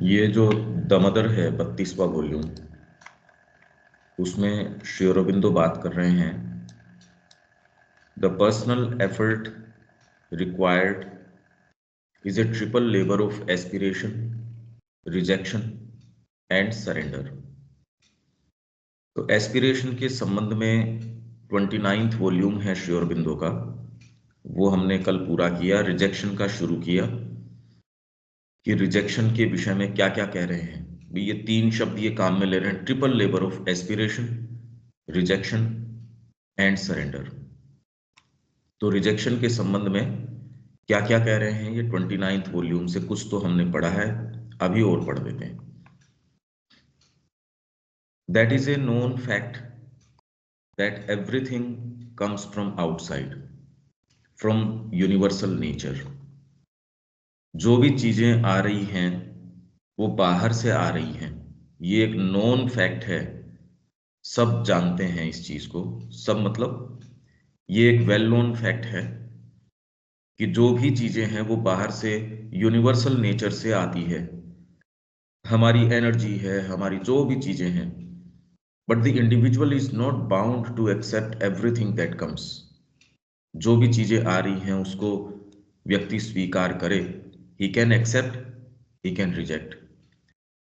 ये जो the mother है 32वां वॉल्यूम, उसमें श्री अरबिंदो बात कर रहे हैं the personal effort required is a triple labour of aspiration, rejection and surrender. तो एस्पिरेशन के संबंध में 29th वॉल्यूम है श्री अरबिंदो का, वो हमने कल पूरा किया। रिजेक्शन का शुरू किया कि रिजेक्शन के विषय में क्या क्या कह रहे हैं। भी ये तीन शब्द ये काम में ले रहे हैं, triple labour of aspiration, rejection and surrender. तो रिजेक्शन के संबंध में क्या क्या कह रहे हैं ये 29th वॉल्यूम से कुछ तो हमने पढ़ा है, अभी और पढ़ देते हैं। That is a known fact that everything comes from outside, from universal nature. जो भी चीजें आ रही हैं वो बाहर से आ रही हैं, ये एक नोन फैक्ट है। सब जानते हैं इस चीज को, सब मतलब ये एक वेल नोन फैक्ट है कि जो भी चीजें हैं वो बाहर से यूनिवर्सल नेचर से आती है। हमारी एनर्जी है, हमारी जो भी चीजें हैं, but the individual is not bound to accept everything that comes. जो भी चीजें आ रही हैं उसको व्यक्ति स्वीकार करे, he can accept, he can reject.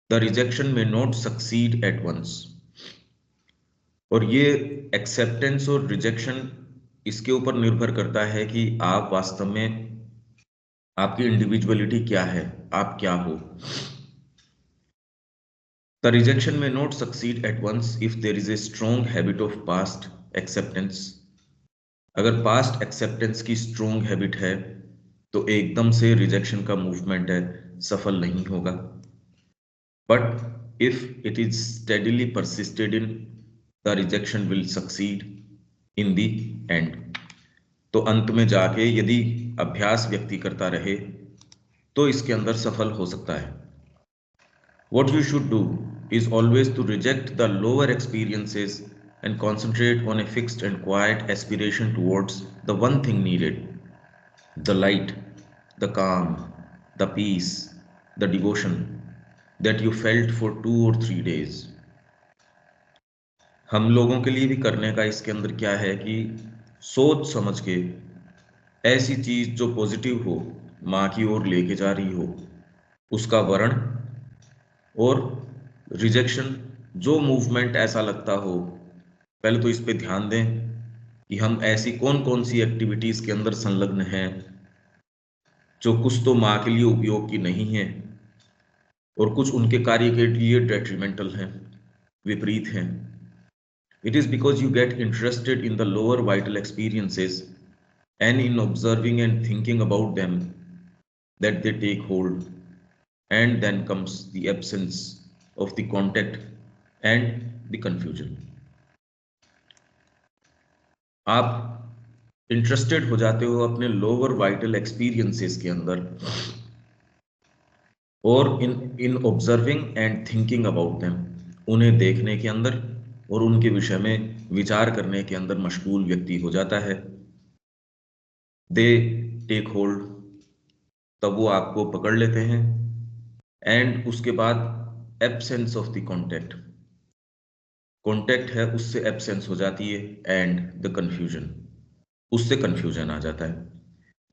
The rejection may not succeed at once. और ये एक्सेप्टेंस और रिजेक्शन इसके ऊपर निर्भर करता है कि आप वास्तव में, आपकी इंडिविजुअलिटी क्या है, आप क्या हो। The rejection may not succeed at once if there is a strong habit of past acceptance. अगर पास्ट एक्सेप्टेंस की स्ट्रॉन्ग हैबिट है तो एकदम से रिजेक्शन का मूवमेंट है सफल नहीं होगा। But if it is steadily persisted in, the rejection will succeed in the end. तो अंत में जाके यदि अभ्यास व्यक्ति करता रहे तो इसके अंदर सफल हो सकता है। What you should do is always to reject the lower experiences and concentrate on a fixed and quiet aspiration towards the one thing needed, the light, the calm, the peace, the devotion that you felt for 2 or 3 days. हम लोगों के लिए भी करने का इसके अंदर क्या है कि सोच समझ के ऐसी चीज जो पॉजिटिव हो, माँ की ओर लेके जा रही हो, उसका वर्ण। और रिजेक्शन, जो मूवमेंट ऐसा लगता हो, पहले तो इस पे ध्यान दें कि हम ऐसी कौन कौन सी एक्टिविटीज के अंदर संलग्न हैं जो कुछ तो माँ के लिए उपयोग की नहीं है और कुछ उनके कार्य के लिए डेट्रीमेंटल हैं, विपरीत हैं। It is because you get interested in the lower vital experiences and in observing and thinking about them that they take hold, and then comes the absence of the contact and the confusion. आप interested हो जाते हो अपने lower vital experiences के अंदर और in observing and thinking about them, उन्हें देखने के अंदर और उनके विषय में विचार करने के अंदर मशगूल व्यक्ति हो जाता है। दे टेक होल्ड, तब वो आपको पकड़ लेते हैं। एंड उसके बाद absence of the contact, contact है उससे एब्सेंस हो जाती है। एंड द कंफ्यूजन, उससे कंफ्यूजन आ जाता है।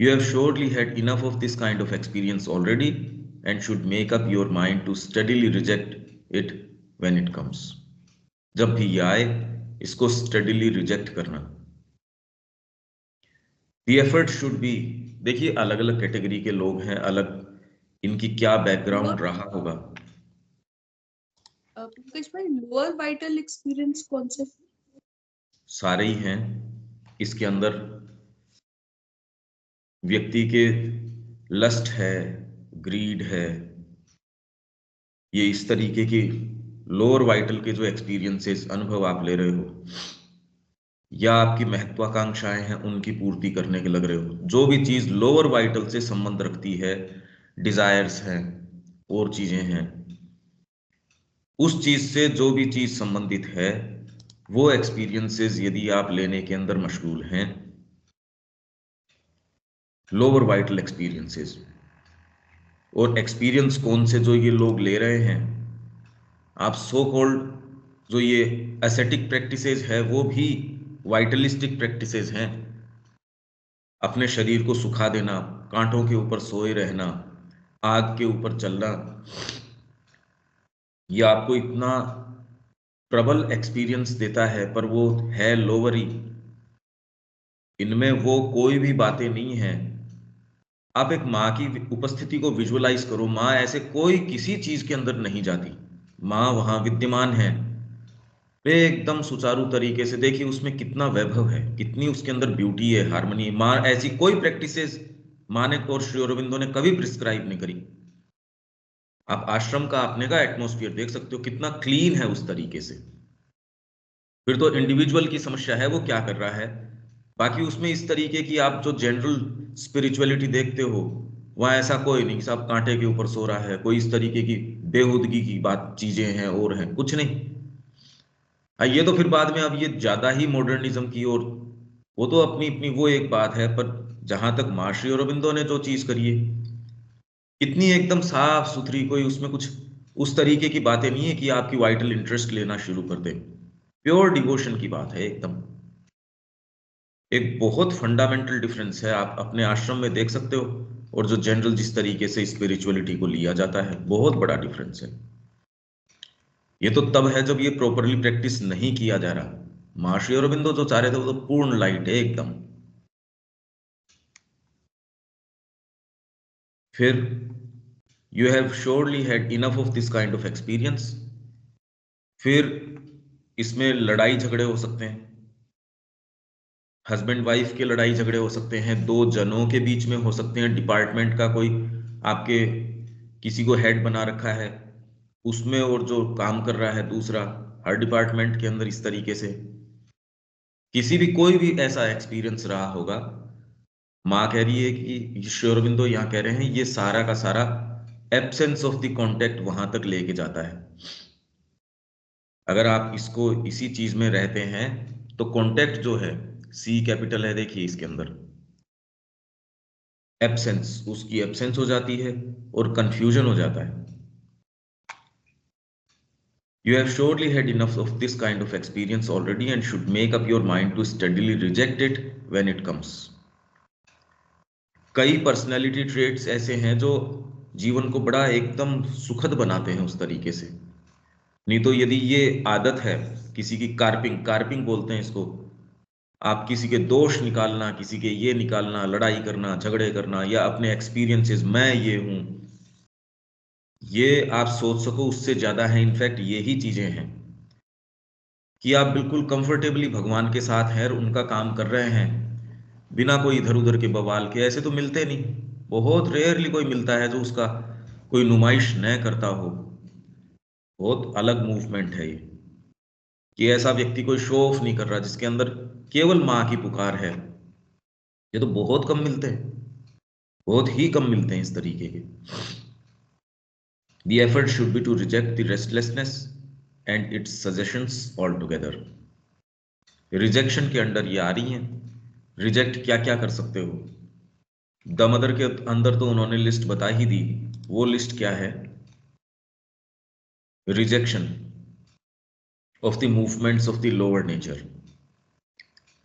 You have surely had enough of this kind of experience already and should make up your mind to steadily reject it when it comes. जब भी ये आए इसको स्टडीली रिजेक्ट करना। द एफर्ट शुड बी, देखिए अलग अलग कैटेगरी के लोग हैं, अलग इनकी क्या बैकग्राउंड रहा होगा। पंकज भाई, लोअर वाइटल एक्सपीरियंस कौन से? सारे ही हैं इसके अंदर। व्यक्ति के लस्ट है, ग्रीड है, ये इस तरीके की लोअर वाइटल के जो एक्सपीरियंसेस, अनुभव आप ले रहे हो, या आपकी महत्वाकांक्षाएं हैं उनकी पूर्ति करने के लग रहे हो, जो भी चीज लोअर वाइटल से संबंध रखती है, डिजायर्स हैं और चीजें हैं, उस चीज से जो भी चीज संबंधित है, वो एक्सपीरियंसेस यदि आप लेने के अंदर मशगूल हैं, लोअर वाइटल एक्सपीरियंसेस, और एक्सपीरियंस कौन से जो ये लोग ले रहे हैं, आप सो कॉल्ड जो ये एसेटिक प्रैक्टिसेस है वो भी वाइटलिस्टिक प्रैक्टिसेस हैं। अपने शरीर को सुखा देना, कांटों के ऊपर सोए रहना, आग के ऊपर चलना, ये आपको इतना प्रबल एक्सपीरियंस देता है, पर वो है लोअरी। इनमें वो कोई भी बातें नहीं है। आप एक माँ की उपस्थिति को विजुअलाइज करो। माँ ऐसे कोई किसी चीज के अंदर नहीं जाती, माँ वहां विद्यमान है वे एकदम सुचारू तरीके से। देखिए उसमें कितना वैभव है, कितनी उसके अंदर ब्यूटी है, हार्मनी है। माँ ऐसी कोई प्रैक्टिसेस माँ ने और श्री अरविंदो ने कभी प्रिस्क्राइब नहीं करी। आप आश्रम का अपने का एटमोस्फियर देख सकते हो, कितना क्लीन है उस तरीके से। फिर तो इंडिविजुअल की समस्या है वो क्या कर रहा है। बाकी उसमें इस तरीके की आप जो जनरल स्पिरिचुअलिटी देखते हो, वहां ऐसा कोई नहीं, सब कांटे के ऊपर सो रहा है, कोई इस तरीके की बेहुदगी की बात चीजें हैं और हैं कुछ नहीं। ये तो फिर बाद में अब ये ज्यादा ही मॉडर्निज्म की ओर, वो तो अपनी अपनी वो एक बात है। पर जहां तक महर्षि अरबिंदो ने जो चीज करी है, कितनी एकदम साफ सुथरी, कोई उसमें कुछ उस तरीके की बातें नहीं है कि आपकी वाइटल इंटरेस्ट लेना शुरू कर दे। प्योर डिवोशन की बात है एकदम। एक बहुत फंडामेंटल डिफरेंस है, आप अपने आश्रम में देख सकते हो और जो जनरल जिस तरीके से स्पिरिचुअलिटी को लिया जाता है, बहुत बड़ा डिफरेंस है। ये तो तब है जब ये प्रॉपरली प्रैक्टिस नहीं किया जा रहा। महर्षि अरबिंदो जो चाह रहे थे वो तो पूर्ण लाइट है एकदम। फिर you have surely had enough of this kind of experience. फिर इसमें लड़ाई झगड़े हो सकते हैं, हस्बैंड वाइफ के लड़ाई झगड़े हो सकते हैं, दो जनों के बीच में हो सकते हैं, डिपार्टमेंट का कोई आपके किसी को हेड बना रखा है उसमें, और जो काम कर रहा है दूसरा, हर डिपार्टमेंट के अंदर इस तरीके से किसी भी कोई भी ऐसा एक्सपीरियंस रहा होगा। माँ कह रही है कि श्री अरबिंदो यहाँ कह रहे हैं ये सारा का सारा एब्सेंस ऑफ द कॉन्टेक्ट वहां तक लेके जाता है। अगर आप इसको इसी चीज में रहते हैं तो कॉन्टेक्ट जो है, सी कैपिटल है देखिए इसके अंदर, एब्सेंस, उसकी एब्सेंस हो जाती है और कंफ्यूजन हो जाता है। You have surely had enough of this kind of experience already and should make up your mind to steadily reject it when it comes. कई पर्सनैलिटी ट्रेट्स ऐसे हैं जो जीवन को बड़ा एकदम सुखद बनाते हैं उस तरीके से। नहीं तो यदि ये आदत है किसी की, कार्पिंग कार्पिंग बोलते हैं इसको, आप किसी के दोष निकालना, किसी के ये निकालना, लड़ाई करना, झगड़े करना, या अपने एक्सपीरियंसेस मैं ये हूं, ये आप सोच सको उससे ज्यादा है इनफैक्ट यही चीजें हैं कि आप बिल्कुल कंफर्टेबली भगवान के साथ हैं और उनका काम कर रहे हैं बिना कोई इधर उधर के बवाल के। ऐसे तो मिलते नहीं, बहुत रेयरली कोई मिलता है जो उसका कोई नुमाइश न करता हो। बहुत अलग मूवमेंट है ये, कि ऐसा व्यक्ति कोई शो ऑफ नहीं कर रहा जिसके अंदर केवल माँ की पुकार है। ये तो बहुत कम मिलते हैं, बहुत ही कम मिलते हैं इस तरीके के। The effort should be to reject the restlessness and its suggestions altogether. Rejection के अंडर ये आ रही हैं। रिजेक्ट क्या क्या कर सकते हो, द मदर के अंदर तो उन्होंने लिस्ट बता ही दी। वो लिस्ट क्या है? Rejection of the movements of the lower nature,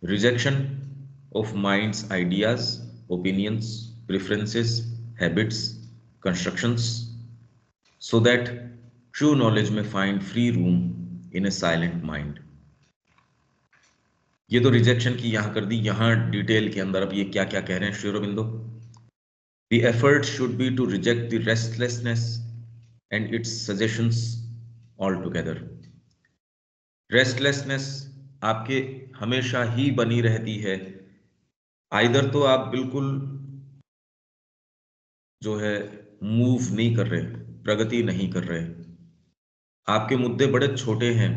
rejection of minds ideas, opinions, preferences, habits, constructions, so that true knowledge may find free room in a silent mind. ये तो रिजेक्शन की यहां कर दी, यहां डिटेल के अंदर अब ये क्या क्या कह रहे हैं Shri Aurobindo. The effort should be to reject the restlessness and its suggestions altogether. Restlessness आपके हमेशा ही बनी रहती है। आइदर तो आप बिल्कुल जो है मूव नहीं कर रहे, प्रगति नहीं कर रहे, आपके मुद्दे बड़े छोटे हैं,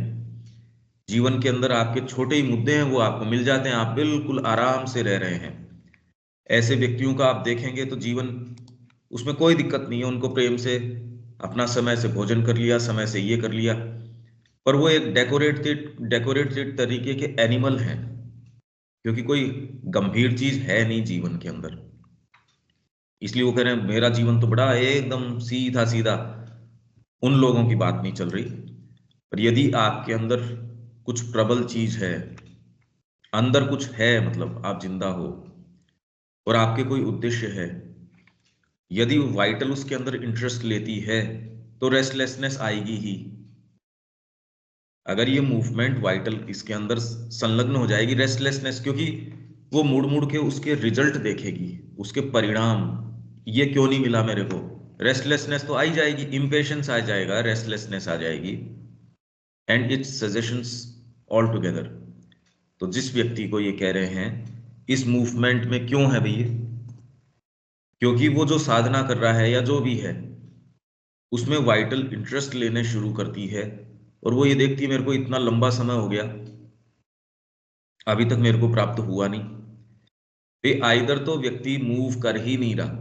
जीवन के अंदर आपके छोटे ही मुद्दे हैं वो आपको मिल जाते हैं, आप बिल्कुल आराम से रह रहे हैं। ऐसे व्यक्तियों का आप देखेंगे तो जीवन उसमें कोई दिक्कत नहीं है, उनको प्रेम से अपना समय से भोजन कर लिया, समय से ये कर लिया, पर वो एक डेकोरेटेड तरीके के एनिमल हैं, क्योंकि कोई गंभीर चीज है नहीं जीवन के अंदर। इसलिए वो कह रहे हैं मेरा जीवन तो बड़ा एकदम सीधा सीधा, उन लोगों की बात नहीं चल रही। पर यदि आपके अंदर कुछ प्रबल चीज है, अंदर कुछ है, मतलब आप जिंदा हो और आपके कोई उद्देश्य है, यदि वाइटल उसके अंदर इंटरेस्ट लेती है तो रेस्टलेसनेस आएगी ही। अगर ये मूवमेंट वाइटल इसके अंदर संलग्न हो जाएगी, रेस्टलेसनेस, क्योंकि वो मुड़ मुड़ के उसके रिजल्ट देखेगी, उसके परिणाम, ये क्यों नहीं मिला मेरे को, रेस्टलेसनेस तो आ ही जाएगी, इम्पेशंस आ जाएगा, रेस्टलेसनेस आ जाएगी, and it's suggestions all together. तो जिस व्यक्ति को ये कह रहे हैं इस मूवमेंट में क्यों है भैया, क्योंकि वो जो साधना कर रहा है या जो भी है उसमें वाइटल इंटरेस्ट लेने शुरू करती है, और वो ये देखती है मेरे को इतना लंबा समय हो गया, अभी तक मेरे को प्राप्त हुआ नहीं। ये आइदर तो व्यक्ति मूव कर ही नहीं रहा,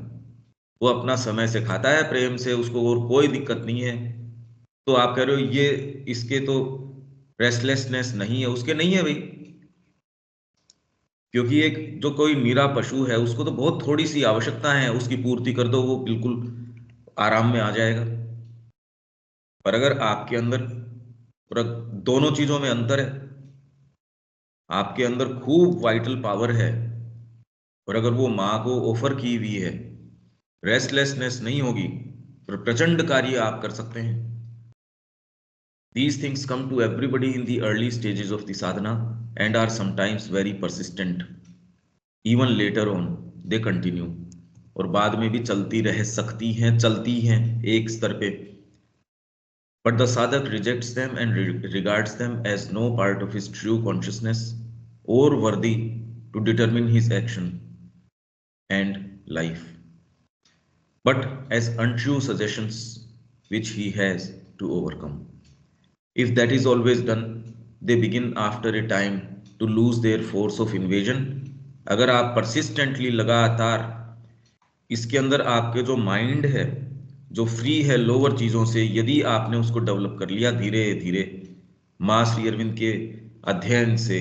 वो अपना समय से खाता है प्रेम से, उसको और कोई दिक्कत नहीं है, तो आप कह रहे हो ये इसके तो रेस्टलेसनेस नहीं है, उसके नहीं है भाई। क्योंकि एक जो कोई निरा पशु है उसको तो बहुत थोड़ी सी आवश्यकता है, उसकी पूर्ति कर दो वो बिल्कुल आराम में आ जाएगा। पर अगर आपके अंदर, और दोनों चीजों में अंतर है, आपके अंदर खूब वाइटल पावर है और अगर वो माँ को ऑफर की हुई है, रेस्टलेसनेस नहीं होगी, पर प्रचंड कार्य आप कर सकते हैं। These things come to everybody in the early stages of the sadhana and are sometimes very persistent. Even later on, they continue. और बाद में भी चलती रह सकती हैं, चलती हैं एक स्तर पे। But the sadhak rejects them and regards them as no part of his true consciousness or worthy to determine his action and life, but as untrue suggestions which he has to overcome. If that is always done, they begin after a time to lose their force of invasion. अगर आप persistently लगातार इसके अंदर आपके जो mind है जो free है लोअर चीजों से, यदि आपने उसको डेवलप कर लिया धीरे धीरे मां श्री अरविंद के अध्ययन से,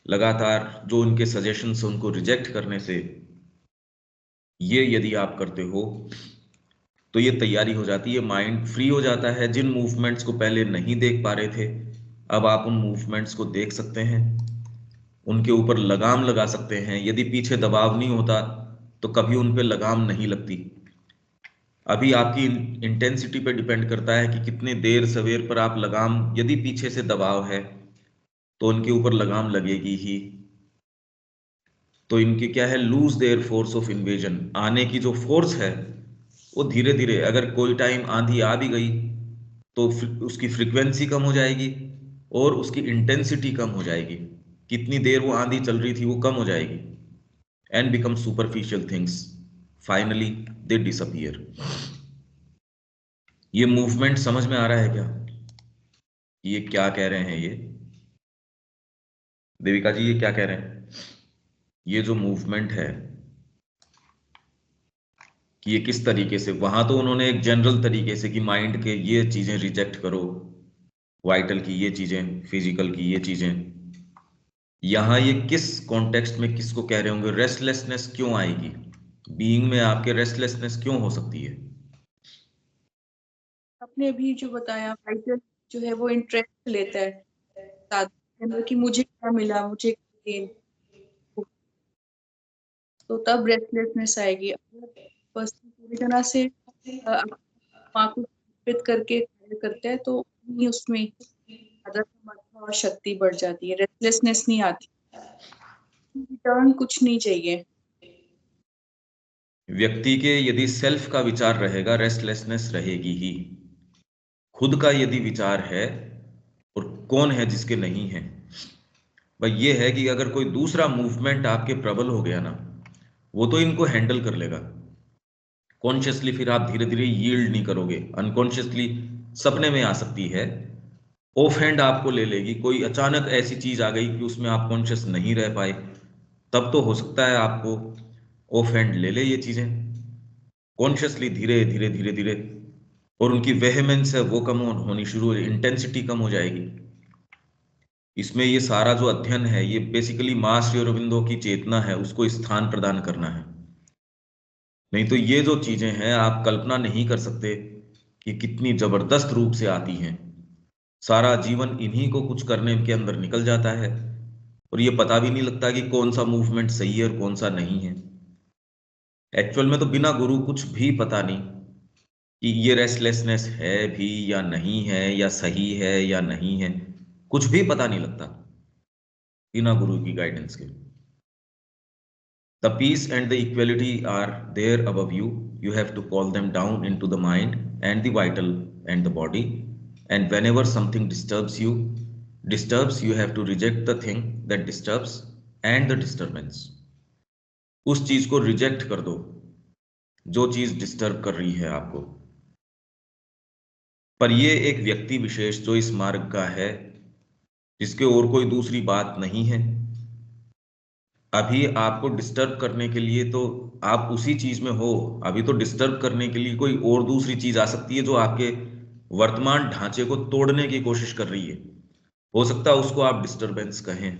लगातार जो उनके सजेशंस उनको रिजेक्ट करने से, ये यदि आप करते हो तो ये तैयारी हो जाती है, माइंड फ्री हो जाता है। जिन मूवमेंट्स को पहले नहीं देख पा रहे थे, अब आप उन मूवमेंट्स को देख सकते हैं, उनके ऊपर लगाम लगा सकते हैं। यदि पीछे दबाव नहीं होता तो कभी उन पे लगाम नहीं लगती। अभी आपकी इंटेंसिटी पे डिपेंड करता है कि कितने देर सवेर पर आप लगाम, यदि पीछे से दबाव है तो उनके ऊपर लगाम लगेगी ही। तो इनके क्या है, lose their force of invasion, आने की जो फोर्स है वो धीरे धीरे, अगर कोई टाइम आंधी आ भी गई तो उसकी फ्रीक्वेंसी कम हो जाएगी और उसकी इंटेंसिटी कम हो जाएगी, कितनी देर वो आंधी चल रही थी वो कम हो जाएगी, and become superficial things, finally they disappear. ये मूवमेंट समझ में आ रहा है क्या, ये क्या कह रहे हैं ये देविका जी, ये क्या कह रहे हैं, ये जो मूवमेंट है कि ये किस तरीके से, वहां तो उन्होंने एक जनरल तरीके से कि माइंड के ये चीजें रिजेक्ट करो, वाइटल की ये चीजें, फिजिकल की ये चीजें, यहां ये किस कॉन्टेक्स्ट में किसको कह रहे होंगे, रेस्टलेसनेस क्यों आएगी, बीइंग में आपके रेस्टलेसनेस क्यों हो सकती है। आपने अभी जो बताया फाइटर जो है वो इंटरेस्ट लेता है साधना के अंदर कि मुझे क्या मिला, मुझे क्या gain, तो तब रेस्टलेसनेस आएगी। अगर पर्सन पूरी तरह से माँ को समर्पित करके कार्य करता है तो ही उसमें ज्यादा समर्थ और शक्ति बढ़ जाती है, रेस्टलेसनेस नहीं आती, रिटर्न कुछ नहीं चाहिए। व्यक्ति के यदि सेल्फ का विचार रहेगा, रेस्टलेसनेस रहेगी ही। खुद का यदि विचार है, और कौन है जिसके नहीं है, भाई ये है कि अगर कोई दूसरा मूवमेंट आपके प्रबल हो गया ना, वो तो इनको हैंडल कर लेगा। कॉन्शियसली फिर आप धीरे धीरे यील्ड नहीं करोगे, अनकॉन्शियसली सपने में आ सकती है, ऑफ हैंड आपको ले लेगी, कोई अचानक ऐसी चीज आ गई कि उसमें आप कॉन्शियस नहीं रह पाए, तब तो हो सकता है आपको ऑफ हैंड ले ले ये चीजें। कॉन्शियसली धीरे धीरे धीरे धीरे, और उनकी वेहेमेंस है वो कम होनी शुरू हो, इंटेंसिटी कम हो जाएगी। इसमें ये सारा जो अध्ययन है ये बेसिकली मां श्री अरविंदो की चेतना है उसको स्थान प्रदान करना है। नहीं तो ये जो चीजें हैं आप कल्पना नहीं कर सकते कि कितनी जबरदस्त रूप से आती हैं। सारा जीवन इन्हीं को कुछ करने के अंदर निकल जाता है और ये पता भी नहीं लगता कि कौन सा मूवमेंट सही है और कौन सा नहीं है। एक्चुअल में तो बिना गुरु कुछ भी पता नहीं कि ये रेस्टलेसनेस है भी या नहीं है, या सही है या नहीं है, कुछ भी पता नहीं लगता बिना गुरु की गाइडेंस के। The peace and the equality are there above you. You have to call them down into the mind and the vital and the body. And whenever something disturbs, you have to reject the thing that disturbs and the disturbance. उस चीज को reject कर दो जो चीज disturb कर रही है आपको। पर ये एक व्यक्ति विशेष जो इस मार्ग का है, जिसके और कोई दूसरी बात नहीं है, अभी आपको डिस्टर्ब करने के लिए तो आप उसी चीज में हो। अभी तो डिस्टर्ब करने के लिए कोई और दूसरी चीज आ सकती है जो आपके वर्तमान ढांचे को तोड़ने की कोशिश कर रही है। हो सकता है उसको आप डिस्टरबेंस कहें।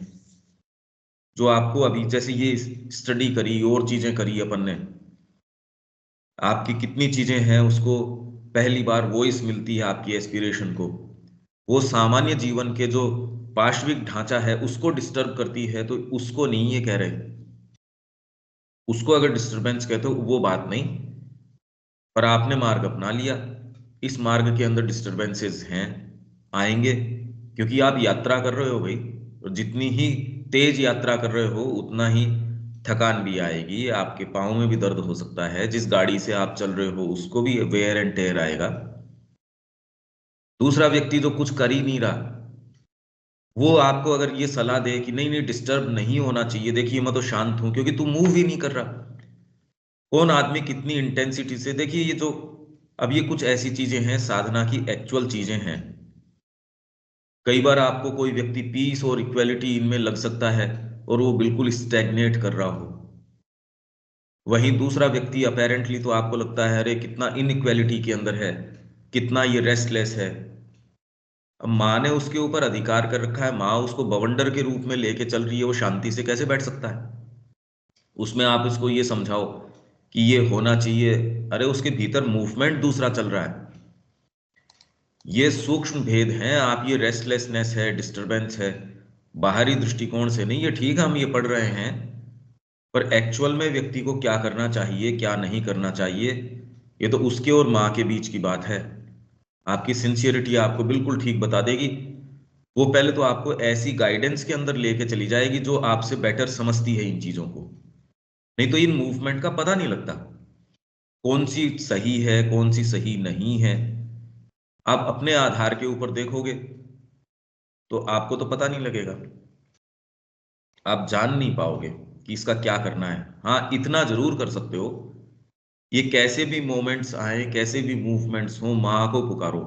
जो आपको अभी जैसे ये स्टडी करी और चीजें करी अपन ने, आपकी कितनी चीजें हैं उसको पहली बार वॉइस मिलती है आपकी एस्पिरेशन को, वो सामान्य जीवन के जो पार्श्विक ढांचा है उसको डिस्टर्ब करती है, तो उसको नहीं ये कह रहे। उसको अगर डिस्टरबेंस कहते हो वो बात नहीं। पर आपने मार्ग अपना लिया, इस मार्ग के अंदर डिस्टरबेंसेस हैं, आएंगे, क्योंकि आप यात्रा कर रहे हो भाई। और जितनी ही तेज यात्रा कर रहे हो उतना ही थकान भी आएगी, आपके पाँव में भी दर्द हो सकता है, जिस गाड़ी से आप चल रहे हो उसको भी वेयर एंड टेयर आएगा। दूसरा व्यक्ति जो कुछ कर ही नहीं रहा, वो आपको अगर ये सलाह दे कि नहीं नहीं डिस्टर्ब नहीं होना चाहिए, देखिए मैं तो शांत हूं क्योंकि तू मूव ही नहीं कर रहा। कौन आदमी कितनी इंटेंसिटी से, देखिए ये जो अब ये कुछ ऐसी चीजें हैं साधना की एक्चुअल चीजें हैं। कई बार आपको कोई व्यक्ति पीस और इक्वलिटी इनमें लग सकता है और वो बिल्कुल स्टैग्नेट कर रहा हो, वहीं दूसरा व्यक्ति अपेरेंटली तो आपको लगता है अरे कितना इनइक्वालिटी के अंदर है, कितना ये रेस्टलेस है। अब माँ ने उसके ऊपर अधिकार कर रखा है, माँ उसको बवंडर के रूप में लेके चल रही है, वो शांति से कैसे बैठ सकता है? उसमें आप इसको ये समझाओ कि ये होना चाहिए, अरे उसके भीतर मूवमेंट दूसरा चल रहा है। ये सूक्ष्म भेद हैं। आप ये रेस्टलेसनेस है, डिस्टरबेंस है, बाहरी दृष्टिकोण से नहीं, ये ठीक है हम ये पढ़ रहे हैं, पर एक्चुअल में व्यक्ति को क्या करना चाहिए क्या नहीं करना चाहिए, ये तो उसके और माँ के बीच की बात है। आपकी सिंसियरिटी आपको बिल्कुल ठीक बता देगी। वो पहले तो आपको ऐसी गाइडेंस के अंदर लेके चली जाएगी जो आपसे बेटर समझती है इन चीजों को। नहीं तो इन मूवमेंट का पता नहीं लगता कौन सी सही है कौन सी सही नहीं है। आप अपने आधार के ऊपर देखोगे तो आपको तो पता नहीं लगेगा, आप जान नहीं पाओगे कि इसका क्या करना है। हाँ इतना जरूर कर सकते हो, ये कैसे भी मोमेंट्स आए कैसे भी मूवमेंट्स हो, माँ को पुकारो,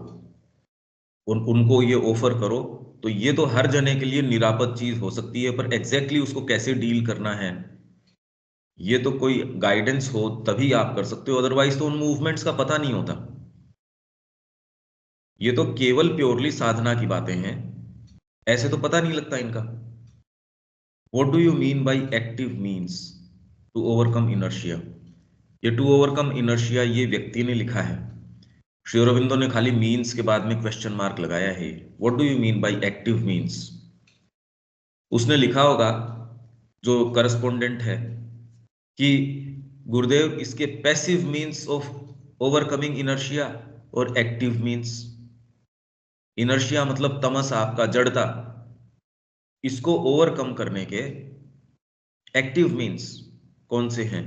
उनको ये ऑफर करो। तो ये तो हर जने के लिए निरापद चीज हो सकती है, पर एग्जैक्टली उसको कैसे डील करना है ये तो कोई गाइडेंस हो तभी आप कर सकते हो, अदरवाइज तो उन मूवमेंट्स का पता नहीं होता। ये तो केवल प्योरली साधना की बातें हैं, ऐसे तो पता नहीं लगता इनका। What do you mean by active means to overcome inertia? ये टू ओवरकम इनर्शिया ये व्यक्ति ने लिखा है, श्री अरबिंदो ने खाली मीन्स के बाद में क्वेश्चन मार्क लगाया है। What do you mean by active means? उसने लिखा होगा जो करस्पोंडेंट है कि गुरुदेव इसके passive means of overcoming inertia और एक्टिव मीन्स। इनर्शिया मतलब तमस आपका जड़ता, इसको ओवरकम करने के एक्टिव मीन्स कौन से हैं?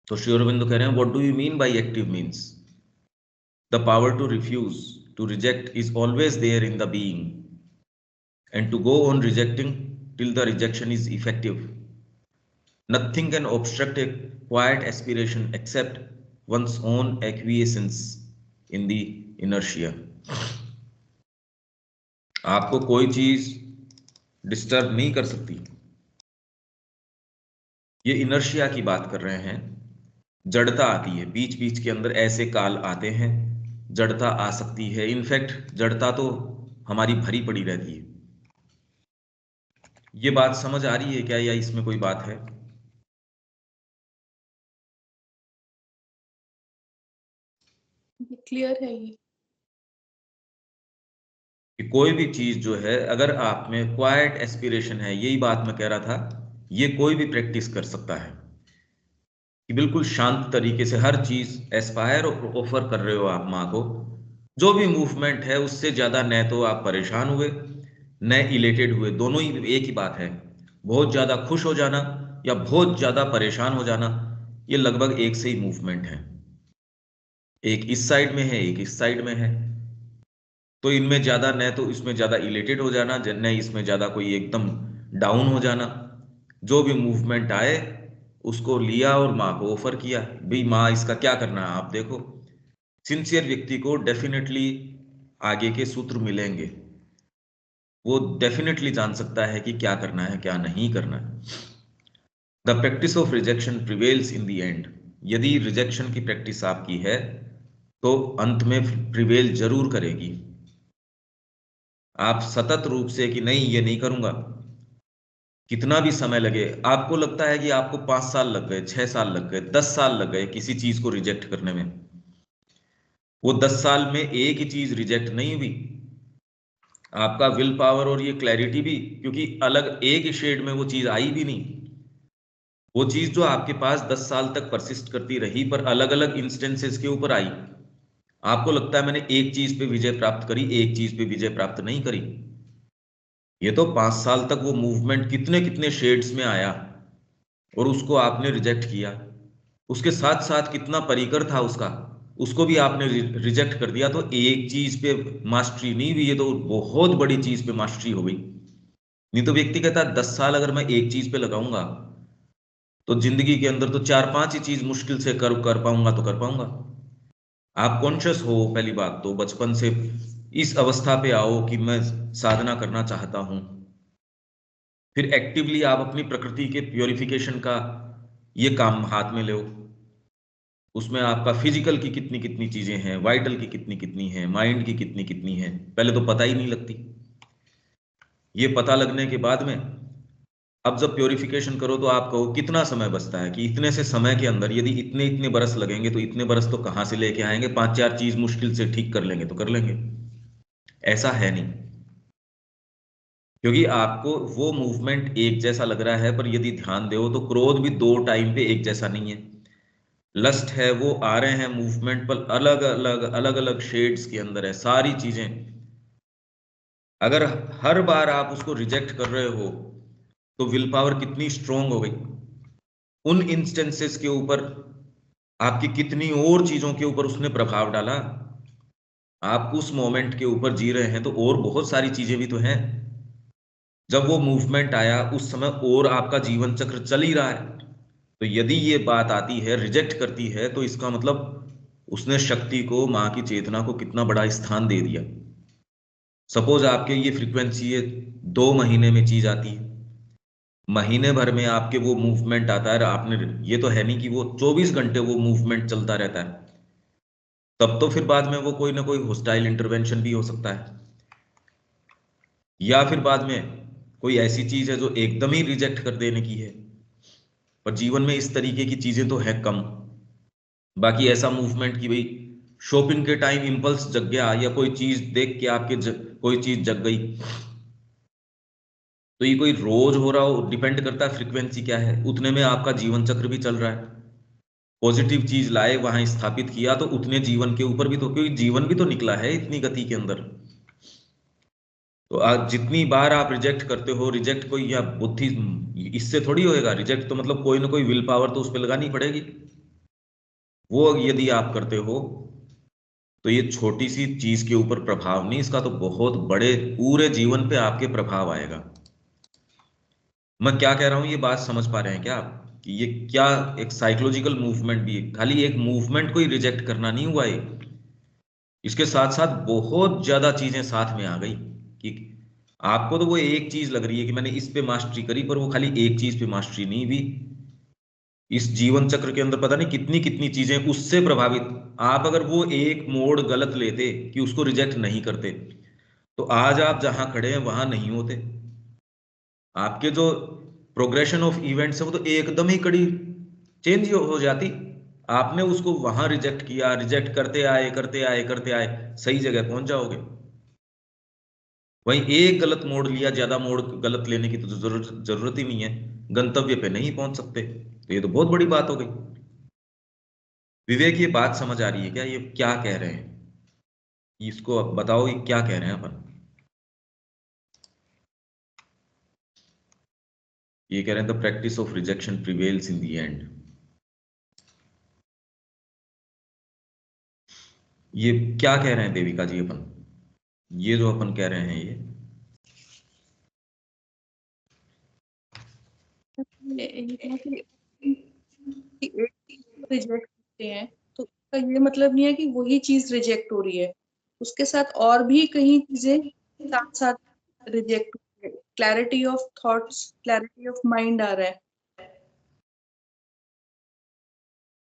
तो श्री अरविंदो कह रहे हैं what do you mean by active means? The power to refuse to reject is always there in the being and to go on rejecting till the rejection is effective. Nothing can obstruct a quiet aspiration except one's own acquiescence in the inertia. आपको कोई चीज disturb नहीं कर सकती। ये inertia की बात कर रहे हैं। जड़ता आती है बीच बीच के अंदर, ऐसे काल आते हैं जड़ता आ सकती है। इनफैक्ट जड़ता तो हमारी भरी पड़ी रहती है। ये बात समझ आ रही है क्या या इसमें कोई बात है? क्लियर है ये। कि कोई भी चीज जो है, अगर आप में क्वाइट एस्पिरेशन है, यही बात मैं कह रहा था, ये कोई भी प्रैक्टिस कर सकता है कि बिल्कुल शांत तरीके से हर चीज एस्पायर ऑफर कर रहे हो आप माँ को। जो भी मूवमेंट है उससे ज्यादा न तो आप परेशान हुए न इलेटेड हुए, दोनों ही एक ही बात है। बहुत ज्यादा खुश हो जाना या बहुत ज्यादा परेशान हो जाना, ये लगभग एक से ही मूवमेंट है। एक इस साइड में है, एक इस साइड में है। तो इनमें ज्यादा न तो इसमें ज्यादा इलेटेड हो जाना, न इसमें ज्यादा कोई एकदम डाउन हो जाना। जो भी मूवमेंट आए उसको लिया और माँ को ऑफर किया, भाई माँ इसका क्या करना है आप देखो। सिंसियर व्यक्ति को डेफिनेटली आगे के सूत्र मिलेंगे, वो डेफिनेटली जान सकता है कि क्या करना है क्या नहीं करना है। The practice of rejection prevails in the end. यदि रिजेक्शन की प्रैक्टिस आपकी है तो अंत में प्रिवेल जरूर करेगी। आप सतत रूप से कि नहीं ये नहीं करूंगा, कितना भी समय लगे, आपको लगता है कि आपको 5 साल लग गए, 6 साल लग गए, 10 साल लग गए किसी चीज को रिजेक्ट करने में, वो 10 साल में एक ही चीज रिजेक्ट नहीं हुई। आपका विल पावर और ये क्लैरिटी भी, क्योंकि अलग एक ही शेड में वो चीज आई भी नहीं। वो चीज जो आपके पास 10 साल तक परसिस्ट करती रही पर अलग अलग इंस्टेंसेस के ऊपर आई, आपको लगता है मैंने एक चीज पे विजय प्राप्त करी, एक चीज पे विजय प्राप्त नहीं करी। ये तो 5 साल तक वो मूवमेंट कितने कितने शेड्स में आया और उसको आपने रिजेक्ट किया। उसके साथ साथ कितना परिकर था उसका, उसको भी आपने रिजेक्ट कर दिया। तो एक चीज पे मास्टरी नहीं हुई, ये तो बहुत बड़ी चीज पे मास्टरी हो गई। नहीं तो व्यक्ति कहता है 10 साल अगर मैं एक चीज पे लगाऊंगा तो जिंदगी के अंदर तो 4-5 ही चीज मुश्किल से कर पाऊंगा तो कर पाऊंगा। आप कॉन्शियस हो, पहली बात तो बचपन से इस अवस्था पे आओ कि मैं साधना करना चाहता हूं। फिर एक्टिवली आप अपनी प्रकृति के प्योरिफिकेशन का ये काम हाथ में लो। उसमें आपका फिजिकल की कितनी कितनी चीजें हैं, वाइटल की कितनी कितनी हैं, माइंड की कितनी कितनी हैं, पहले तो पता ही नहीं लगती। ये पता लगने के बाद में अब जब प्योरिफिकेशन करो तो आप कहो कितना समय बचता है, कि इतने से समय के अंदर यदि इतने इतने बरस लगेंगे तो इतने बरस तो कहां से लेके आएंगे, 5-4 चीज मुश्किल से ठीक कर लेंगे तो कर लेंगे। ऐसा है नहीं, क्योंकि आपको वो मूवमेंट एक जैसा लग रहा है, पर यदि ध्यान दो तो क्रोध भी दो टाइम पे एक जैसा नहीं है। लस्ट है, वो आ रहे हैं मूवमेंट पर अलग अलग अलग अलग शेड्स के अंदर है सारी चीजें। अगर हर बार आप उसको रिजेक्ट कर रहे हो तो विल पावर कितनी स्ट्रोंग हो गई। उन इंस्टेंसेस के ऊपर आपकी कितनी और चीजों के ऊपर उसने प्रभाव डाला। आप उस मोमेंट के ऊपर जी रहे हैं तो और बहुत सारी चीजें भी तो हैं। जब वो मूवमेंट आया उस समय और आपका जीवन चक्र चल ही रहा है। तो यदि ये बात आती है रिजेक्ट करती है तो इसका मतलब उसने शक्ति को, मां की चेतना को कितना बड़ा स्थान दे दिया। सपोज आपके ये फ्रीक्वेंसी ये 2 महीने में चीज आती है, महीने भर में आपके वो मूवमेंट आता है, आपने ये तो है नहीं कि वो 24 घंटे वो मूवमेंट चलता रहता है। तब तो फिर बाद में वो कोई ना कोई होस्टाइल इंटरवेंशन भी हो सकता है, या फिर बाद में कोई ऐसी चीज है जो एकदम ही रिजेक्ट कर देने की है। पर जीवन में इस तरीके की चीजें तो है कम। बाकी ऐसा मूवमेंट कि भाई शॉपिंग के टाइम इंपल्स जग गया या कोई चीज देख के आपके कोई चीज जग गई, तो ये कोई रोज हो रहा हो, डिपेंड करता है फ्रीक्वेंसी क्या है, उतने में आपका जीवन चक्र भी चल रहा है। पॉजिटिव चीज लाए वहां स्थापित किया तो उतने जीवन के ऊपर भी तो, क्योंकि जीवन भी तो निकला है इतनी गति के अंदर। तो आज जितनी बार आप रिजेक्ट करते हो, रिजेक्ट कोई या बुद्धि इससे थोड़ी होएगा। रिजेक्ट तो मतलब कोई ना कोई विल पावर तो उस पर लगानी पड़ेगी। वो यदि आप करते हो तो ये छोटी सी चीज के ऊपर प्रभाव नहीं, इसका तो बहुत बड़े पूरे जीवन पे आपके प्रभाव आएगा। मैं क्या कह रहा हूं ये बात समझ पा रहे हैं क्या आप, कि ये क्या एक साइकोलॉजिकल मूवमेंट भी है, खाली एक मूवमेंट को ही रिजेक्ट करना नहीं हुआ ये। इसके साथ साथ बहुत ज्यादा चीजें साथ में आ गई कि आपको तो वो एक चीज लग रही है कि मैंने इस पे मास्टरी करी, पर वो खाली एक चीज पे मास्टरी नहीं हुई। इस जीवन चक्र के अंदर पता नहीं कितनी कितनी चीजें उससे प्रभावित। आप अगर वो एक मोड़ गलत लेते कि उसको रिजेक्ट नहीं करते तो आज आप जहां खड़े हैं वहां नहीं होते। आपके जो प्रोग्रेशन ऑफ इवेंट्स है वो तो एकदम ही कड़ी चेंज हो जाती। आपने उसको वहां रिजेक्ट किया, रिजेक्ट करते आए करते आए करते आए, सही जगह पहुंच जाओगे। वहीं एक गलत मोड़ लिया, ज्यादा मोड़ गलत लेने की तो जरूरत ही नहीं है, गंतव्य पे नहीं पहुंच सकते। तो ये तो बहुत बड़ी बात हो गई। विवेक, ये बात समझ आ रही है क्या? ये क्या कह रहे हैं, इसको अब बताओ, ये क्या कह रहे हैं अपन? ये कह रहे हैं the practice of rejection prevails in the end. ये क्या कह रहे हैं देविका जी अपन, ये जो अपन कह रहे हैं ये? एक रिजेक्ट करते हैं तो उसका ये मतलब नहीं है कि वही चीज रिजेक्ट हो रही है, उसके साथ और भी कई चीजें साथ साथ reject, clarity of thoughts, clarity of mind आ रहा है,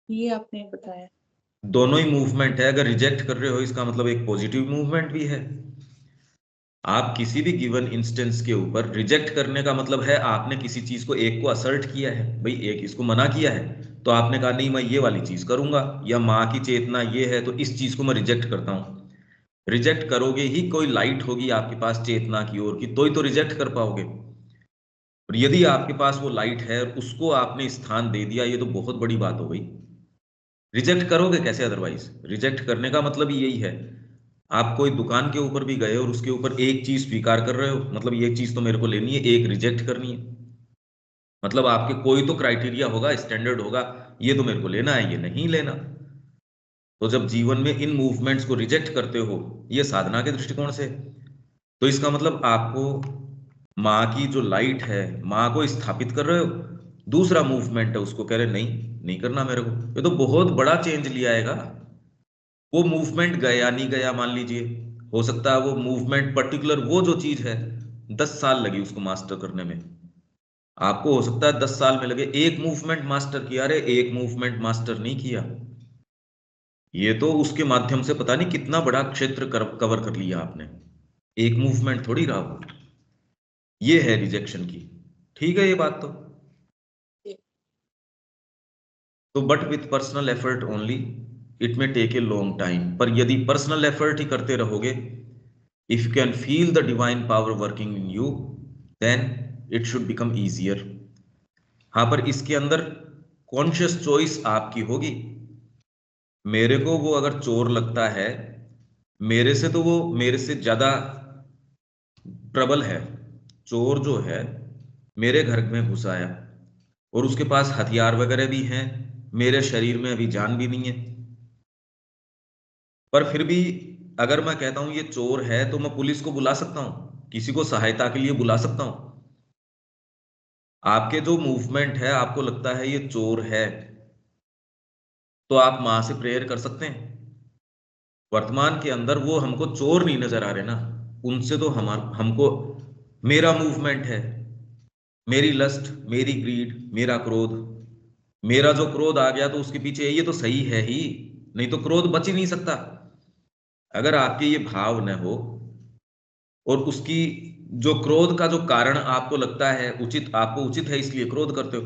ये आपने बताया। दोनों ही मूवमेंट है। अगर रिजेक्ट कर रहे हो इसका मतलब एक पॉजिटिव मूवमेंट भी है। आप किसी भी गिवन इंस्टेंस के ऊपर रिजेक्ट करने का मतलब है आपने किसी चीज को, एक को असर्ट किया है, भाई एक इसको मना किया है, तो आपने कहा नहीं मैं ये वाली चीज करूंगा, या माँ की चेतना ये है तो इस चीज को मैं रिजेक्ट करता हूं। रिजेक्ट करोगे ही, कोई लाइट होगी आपके पास चेतना की ओर की, तो ही तो रिजेक्ट कर पाओगे। और यदि आपके पास वो लाइट है और उसको आपने स्थान दे दिया, ये तो बहुत बड़ी बात हो गई। रिजेक्ट करोगे कैसे अदरवाइज? रिजेक्ट करने का मतलब ही यही है। आप कोई दुकान के ऊपर भी गए और उसके ऊपर एक चीज स्वीकार कर रहे हो, मतलब ये चीज तो मेरे को लेनी है, एक रिजेक्ट करनी है, मतलब आपके कोई तो क्राइटेरिया होगा, स्टैंडर्ड होगा, ये तो मेरे को लेना है, ये नहीं लेना। तो जब जीवन में इन मूवमेंट्स को रिजेक्ट करते हो, ये साधना के दृष्टिकोण से, तो इसका मतलब आपको माँ की जो लाइट है, माँ को स्थापित कर रहे हो। दूसरा मूवमेंट है, उसको कह रहे नहीं, नहीं करना मेरे को, ये तो बहुत बड़ा चेंज लिया आएगा। वो मूवमेंट गया नहीं गया मान लीजिए, हो सकता है वो मूवमेंट पर्टिकुलर, वो जो चीज है 10 साल लगी उसको मास्टर करने में, आपको हो सकता है 10 साल में लगे एक मूवमेंट मास्टर किया। अरे एक मूवमेंट मास्टर नहीं किया, ये तो उसके माध्यम से पता नहीं कितना बड़ा क्षेत्र कवर कर लिया आपने। एक मूवमेंट थोड़ी रहा वो, ये है रिजेक्शन की। ठीक है ये बात तो but with personal effort only it may take a long time. पर यदि पर्सनल एफर्ट ही करते रहोगे, if you can feel the divine power working in you, then it should become easier. हाँ, पर इसके अंदर कॉन्शियस चॉइस आपकी होगी। मेरे को वो अगर चोर लगता है, मेरे से तो वो मेरे से ज्यादा प्रबल है, चोर जो है मेरे घर में घुस आया और उसके पास हथियार वगैरह भी हैं, मेरे शरीर में अभी जान भी नहीं है, पर फिर भी अगर मैं कहता हूं ये चोर है, तो मैं पुलिस को बुला सकता हूं, किसी को सहायता के लिए बुला सकता हूं। आपके जो मूवमेंट है, आपको लगता है ये चोर है, तो आप मां से प्रेयर कर सकते हैं। वर्तमान के अंदर वो हमको चोर नहीं नजर आ रहे ना, उनसे तो हमको मेरा मूवमेंट है, मेरी लस्ट, मेरी ग्रीड, मेरा क्रोध, मेरा जो क्रोध आ गया तो उसके पीछे ये तो सही है ही, नहीं तो क्रोध बच ही नहीं सकता। अगर आपके ये भाव न हो और उसकी जो क्रोध का जो कारण आपको लगता है उचित, आपको उचित है इसलिए क्रोध करते हो,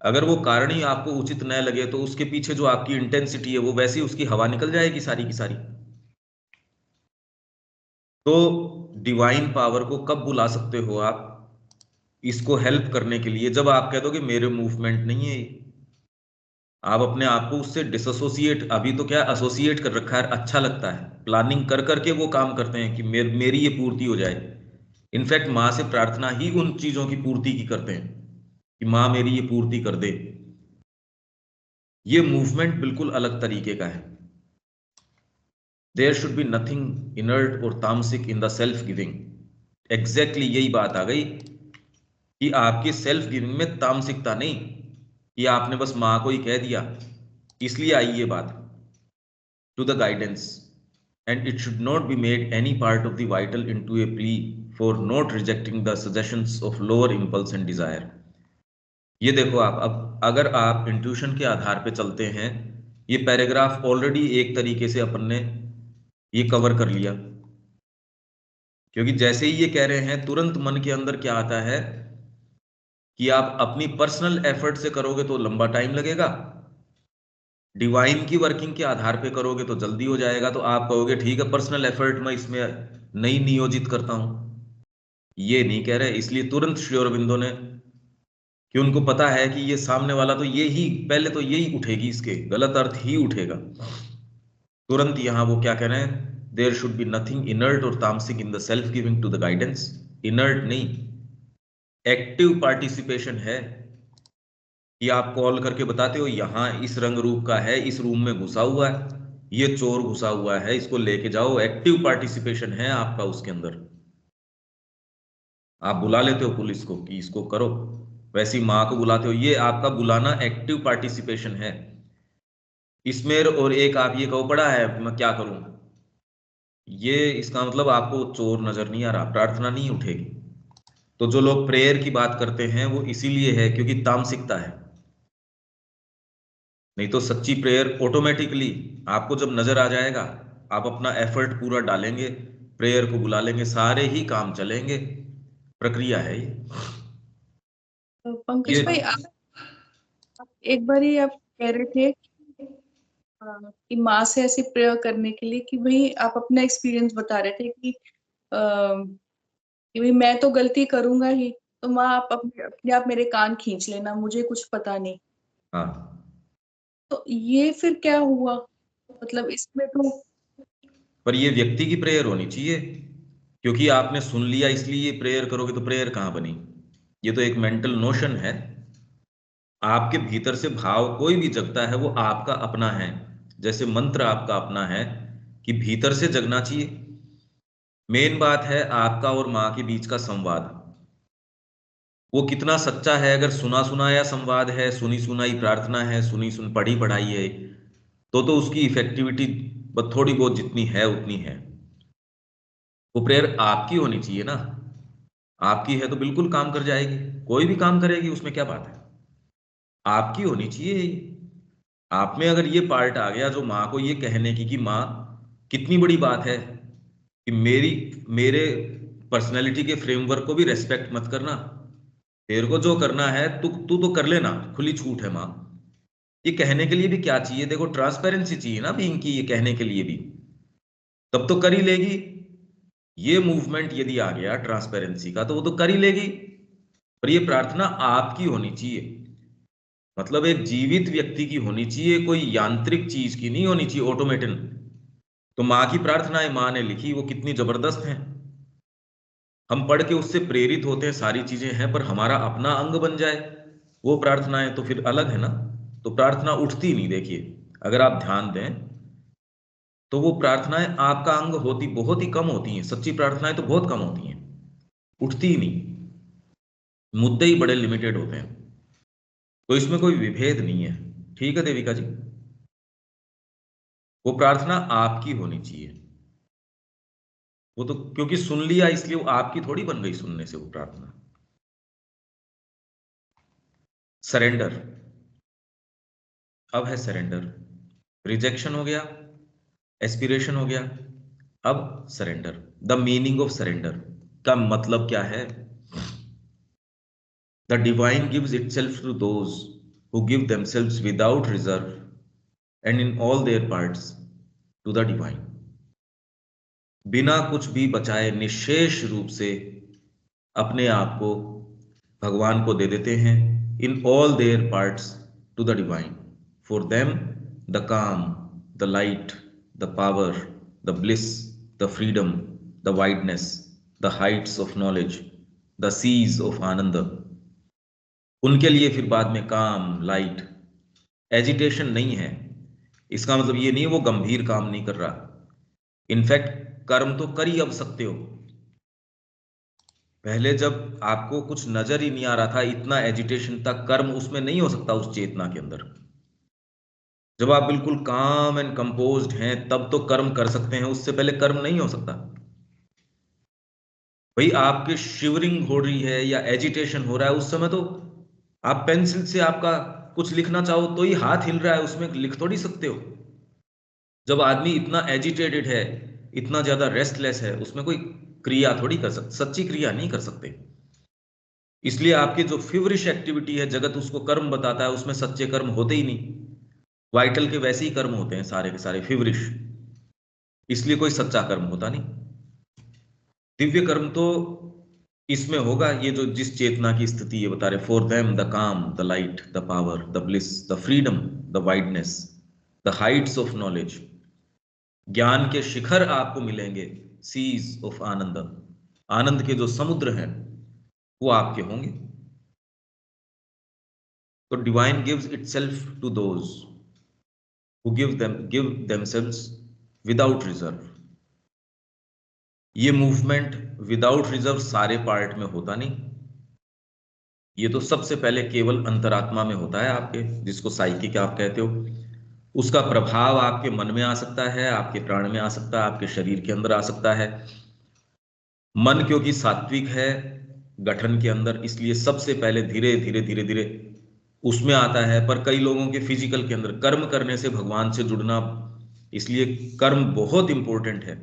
अगर वो कारण ही आपको उचित न लगे तो उसके पीछे जो आपकी इंटेंसिटी है वो वैसी उसकी हवा निकल जाएगी सारी की सारी। तो डिवाइन पावर को कब बुला सकते हो आप इसको हेल्प करने के लिए? जब आप कह दो कि मेरे मूवमेंट नहीं है ये। आप अपने आप को उससे डिसोसिएट, अभी तो क्या एसोसिएट कर रखा है, अच्छा लगता है, प्लानिंग कर करके वो काम करते हैं कि मेरी ये पूर्ति हो जाए। इनफैक्ट माँ से प्रार्थना ही उन चीजों की पूर्ति की करते हैं कि माँ मेरी ये पूर्ति कर दे। ये मूवमेंट बिल्कुल अलग तरीके का है। There should be nothing inert और तामसिक in the self giving. Exactly यही बात आ गई कि आपकी सेल्फ गिविंग में तामसिकता नहीं, कि आपने बस माँ को ही कह दिया, इसलिए आई ये बात। To the guidance, and it should not be made any part of the vital into a plea for not rejecting the suggestions of lower impulse and desire। ये देखो आप, अब अगर आप इंट्यूशन के आधार पे चलते हैं, ये पैराग्राफ ऑलरेडी एक तरीके से अपन ने ये कवर कर लिया, क्योंकि जैसे ही ये कह रहे हैं तुरंत मन के अंदर क्या आता है कि आप अपनी पर्सनल एफर्ट से करोगे तो लंबा टाइम लगेगा, डिवाइन की वर्किंग के आधार पे करोगे तो जल्दी हो जाएगा, तो आप कहोगे ठीक है पर्सनल एफर्ट मैं इसमें नहीं नियोजित करता हूं, ये नहीं कह रहे। इसलिए तुरंत श्री अरबिंदो ने, कि उनको पता है कि ये सामने वाला तो ये ही पहले तो यही उठेगी, इसके गलत अर्थ ही उठेगा, तुरंत यहां वो क्या कह रहे हैं, there should be nothing inert और तामसिक in the self giving to the guidance. Inert नहीं, एक्टिव पार्टिसिपेशन है, कि आप कॉल करके बताते हो यहां इस रंग रूप का है, इस रूम में घुसा हुआ है, ये चोर घुसा हुआ है, इसको लेके जाओ, एक्टिव पार्टिसिपेशन है आपका उसके अंदर। आप बुला लेते हो पुलिस को कि इसको करो, वैसी माँ को बुलाते हो, ये आपका बुलाना एक्टिव पार्टिसिपेशन है इसमें। और एक आप ये कहो पड़ा है मैं क्या करूं, ये इसका मतलब आपको चोर नजर नहीं आ रहा, प्रार्थना नहीं उठेगी। तो जो लोग प्रेयर की बात करते हैं वो इसीलिए है क्योंकि तामसिकता है, नहीं तो सच्ची प्रेयर ऑटोमेटिकली आपको जब नजर आ जाएगा, आप अपना एफर्ट पूरा डालेंगे, प्रेयर को बुला लेंगे, सारे ही काम चलेंगे। प्रक्रिया है ये। तो पंकज ये भाई, आप एक बार ही आप कह रहे थे कि माँ से ऐसी प्रेयर करने के लिए, कि भाई आप अपना एक्सपीरियंस बता रहे थे कि भाई मैं तो गलती करूंगा ही, तो माँ आप अपने अपने आप मेरे कान खींच लेना, मुझे कुछ पता नहीं। हाँ, तो ये फिर क्या हुआ, मतलब इसमें तो पर ये व्यक्ति की प्रेयर होनी चाहिए, क्योंकि आपने सुन लिया इसलिए ये प्रेयर करोगे, तो प्रेयर कहाँ बनी? ये तो एक मेंटल नोशन है। आपके भीतर से भाव कोई भी जगता है वो आपका अपना है, जैसे मंत्र आपका अपना है, कि भीतर से जगना चाहिए। मेन बात है आपका और माँ के बीच का संवाद, वो कितना सच्चा है। अगर सुना सुनाया संवाद है, सुनी सुनाई प्रार्थना है, सुनी सुन पढ़ी पढ़ाई है, तो उसकी इफेक्टिविटी थोड़ी बहुत जितनी है उतनी है। वो प्रेयर आपकी होनी चाहिए ना, आपकी है तो बिल्कुल काम कर जाएगी, कोई भी काम करेगी, उसमें क्या बात है, आपकी होनी चाहिए। आप में अगर ये पार्ट आ गया जो माँ को ये कहने की कि माँ, कितनी बड़ी बात है कि मेरे पर्सनैलिटी के फ्रेमवर्क को भी रेस्पेक्ट मत करना, तेरे को जो करना है तू तू तो कर लेना, खुली छूट है माँ। ये कहने के लिए भी क्या चाहिए, देखो ट्रांसपेरेंसी चाहिए ना बीइंग की, ये कहने के लिए भी, तब तो कर ही लेगी। ये मूवमेंट यदि आ गया ट्रांसपेरेंसी का, तो वो तो कर ही लेगी। पर ये प्रार्थना आपकी होनी चाहिए, मतलब एक जीवित व्यक्ति की होनी चाहिए, कोई यांत्रिक चीज की नहीं होनी चाहिए, ऑटोमेटन। तो माँ की प्रार्थनाएं माँ ने लिखी, वो कितनी जबरदस्त हैं, हम पढ़ के उससे प्रेरित होते हैं, सारी चीजें हैं, पर हमारा अपना अंग बन जाए वो प्रार्थनाएं तो फिर अलग है ना। तो प्रार्थना उठती नहीं, देखिए अगर आप ध्यान दें तो वो प्रार्थनाएं आपका अंग होती बहुत ही कम होती हैं, सच्ची प्रार्थनाएं तो बहुत कम होती हैं, उठती ही नहीं, मुद्दे ही बड़े लिमिटेड होते हैं। तो इसमें कोई विभेद नहीं है, ठीक है देविका जी, वो प्रार्थना आपकी होनी चाहिए। वो तो क्योंकि सुन लिया इसलिए वो आपकी थोड़ी बन गई सुनने से वो प्रार्थना। सरेंडर, अब है सरेंडर, रिजेक्शन हो गया, एस्पिरेशन हो गया, अब surrender. The meaning of surrender का मतलब क्या है? The divine gives itself to those who give themselves without reserve and in all their parts to the divine. बिना कुछ भी बचाए निशेष रूप से अपने आप को भगवान को दे देते हैं, in all their parts to the divine. For them the calm, the light, the power, the bliss, the freedom, the wideness, the heights of knowledge, the seas of Ananda. उनके लिए फिर बाद में काम, लाइट, एजिटेशन नहीं है। इसका मतलब ये नहीं वो गंभीर काम नहीं कर रहा, इनफैक्ट कर्म तो कर ही अब सकते हो। पहले जब आपको कुछ नजर ही नहीं आ रहा था, इतना एजिटेशन तक कर्म उसमें नहीं हो सकता, उस चेतना के अंदर। जब आप बिल्कुल काम एंड कंपोज्ड हैं तब तो कर्म कर सकते हैं, उससे पहले कर्म नहीं हो सकता। भाई आपके शिवरिंग हो रही है या एजिटेशन हो रहा है, उस समय तो आप पेंसिल से आपका कुछ लिखना चाहो तो ही हाथ हिल रहा है, उसमें लिख थोड़ी सकते हो। जब आदमी इतना एजिटेटेड है, इतना ज्यादा रेस्टलेस है, उसमें कोई क्रिया थोड़ी कर सकते, सच्ची क्रिया नहीं कर सकते। इसलिए आपकी जो फिवरिश एक्टिविटी है, जगत उसको कर्म बताता है, उसमें सच्चे कर्म होते ही नहीं। वाइटल के वैसे ही कर्म होते हैं सारे के सारे फेवरिश, इसलिए कोई सच्चा कर्म होता नहीं। दिव्य कर्म तो इसमें होगा, ये जो जिस चेतना की स्थिति ये बता रहे, for them the calm, the light, the power, the bliss, the freedom, the wideness, the heights of knowledge, ज्ञान के शिखर आपको मिलेंगे, सीज ऑफ आनंद, आनंद के जो समुद्र हैं वो आपके होंगे। तो divine gives itself to those who give themselves without reserve. ये मूवमेंट विदाउट रिजर्व सारे पार्ट में होता नहीं, ये तो सबसे पहले केवल अंतरात्मा में होता है आपके, जिसको साइकिक आप कहते हो। उसका प्रभाव आपके मन में आ सकता है, आपके प्राण में आ सकता है, आपके शरीर के अंदर आ सकता है। मन क्योंकि सात्विक है गठन के अंदर, इसलिए सबसे पहले धीरे धीरे धीरे धीरे उसमें आता है। पर कई लोगों के फिजिकल के अंदर कर्म करने से भगवान से जुड़ना, इसलिए कर्म बहुत इंपॉर्टेंट है।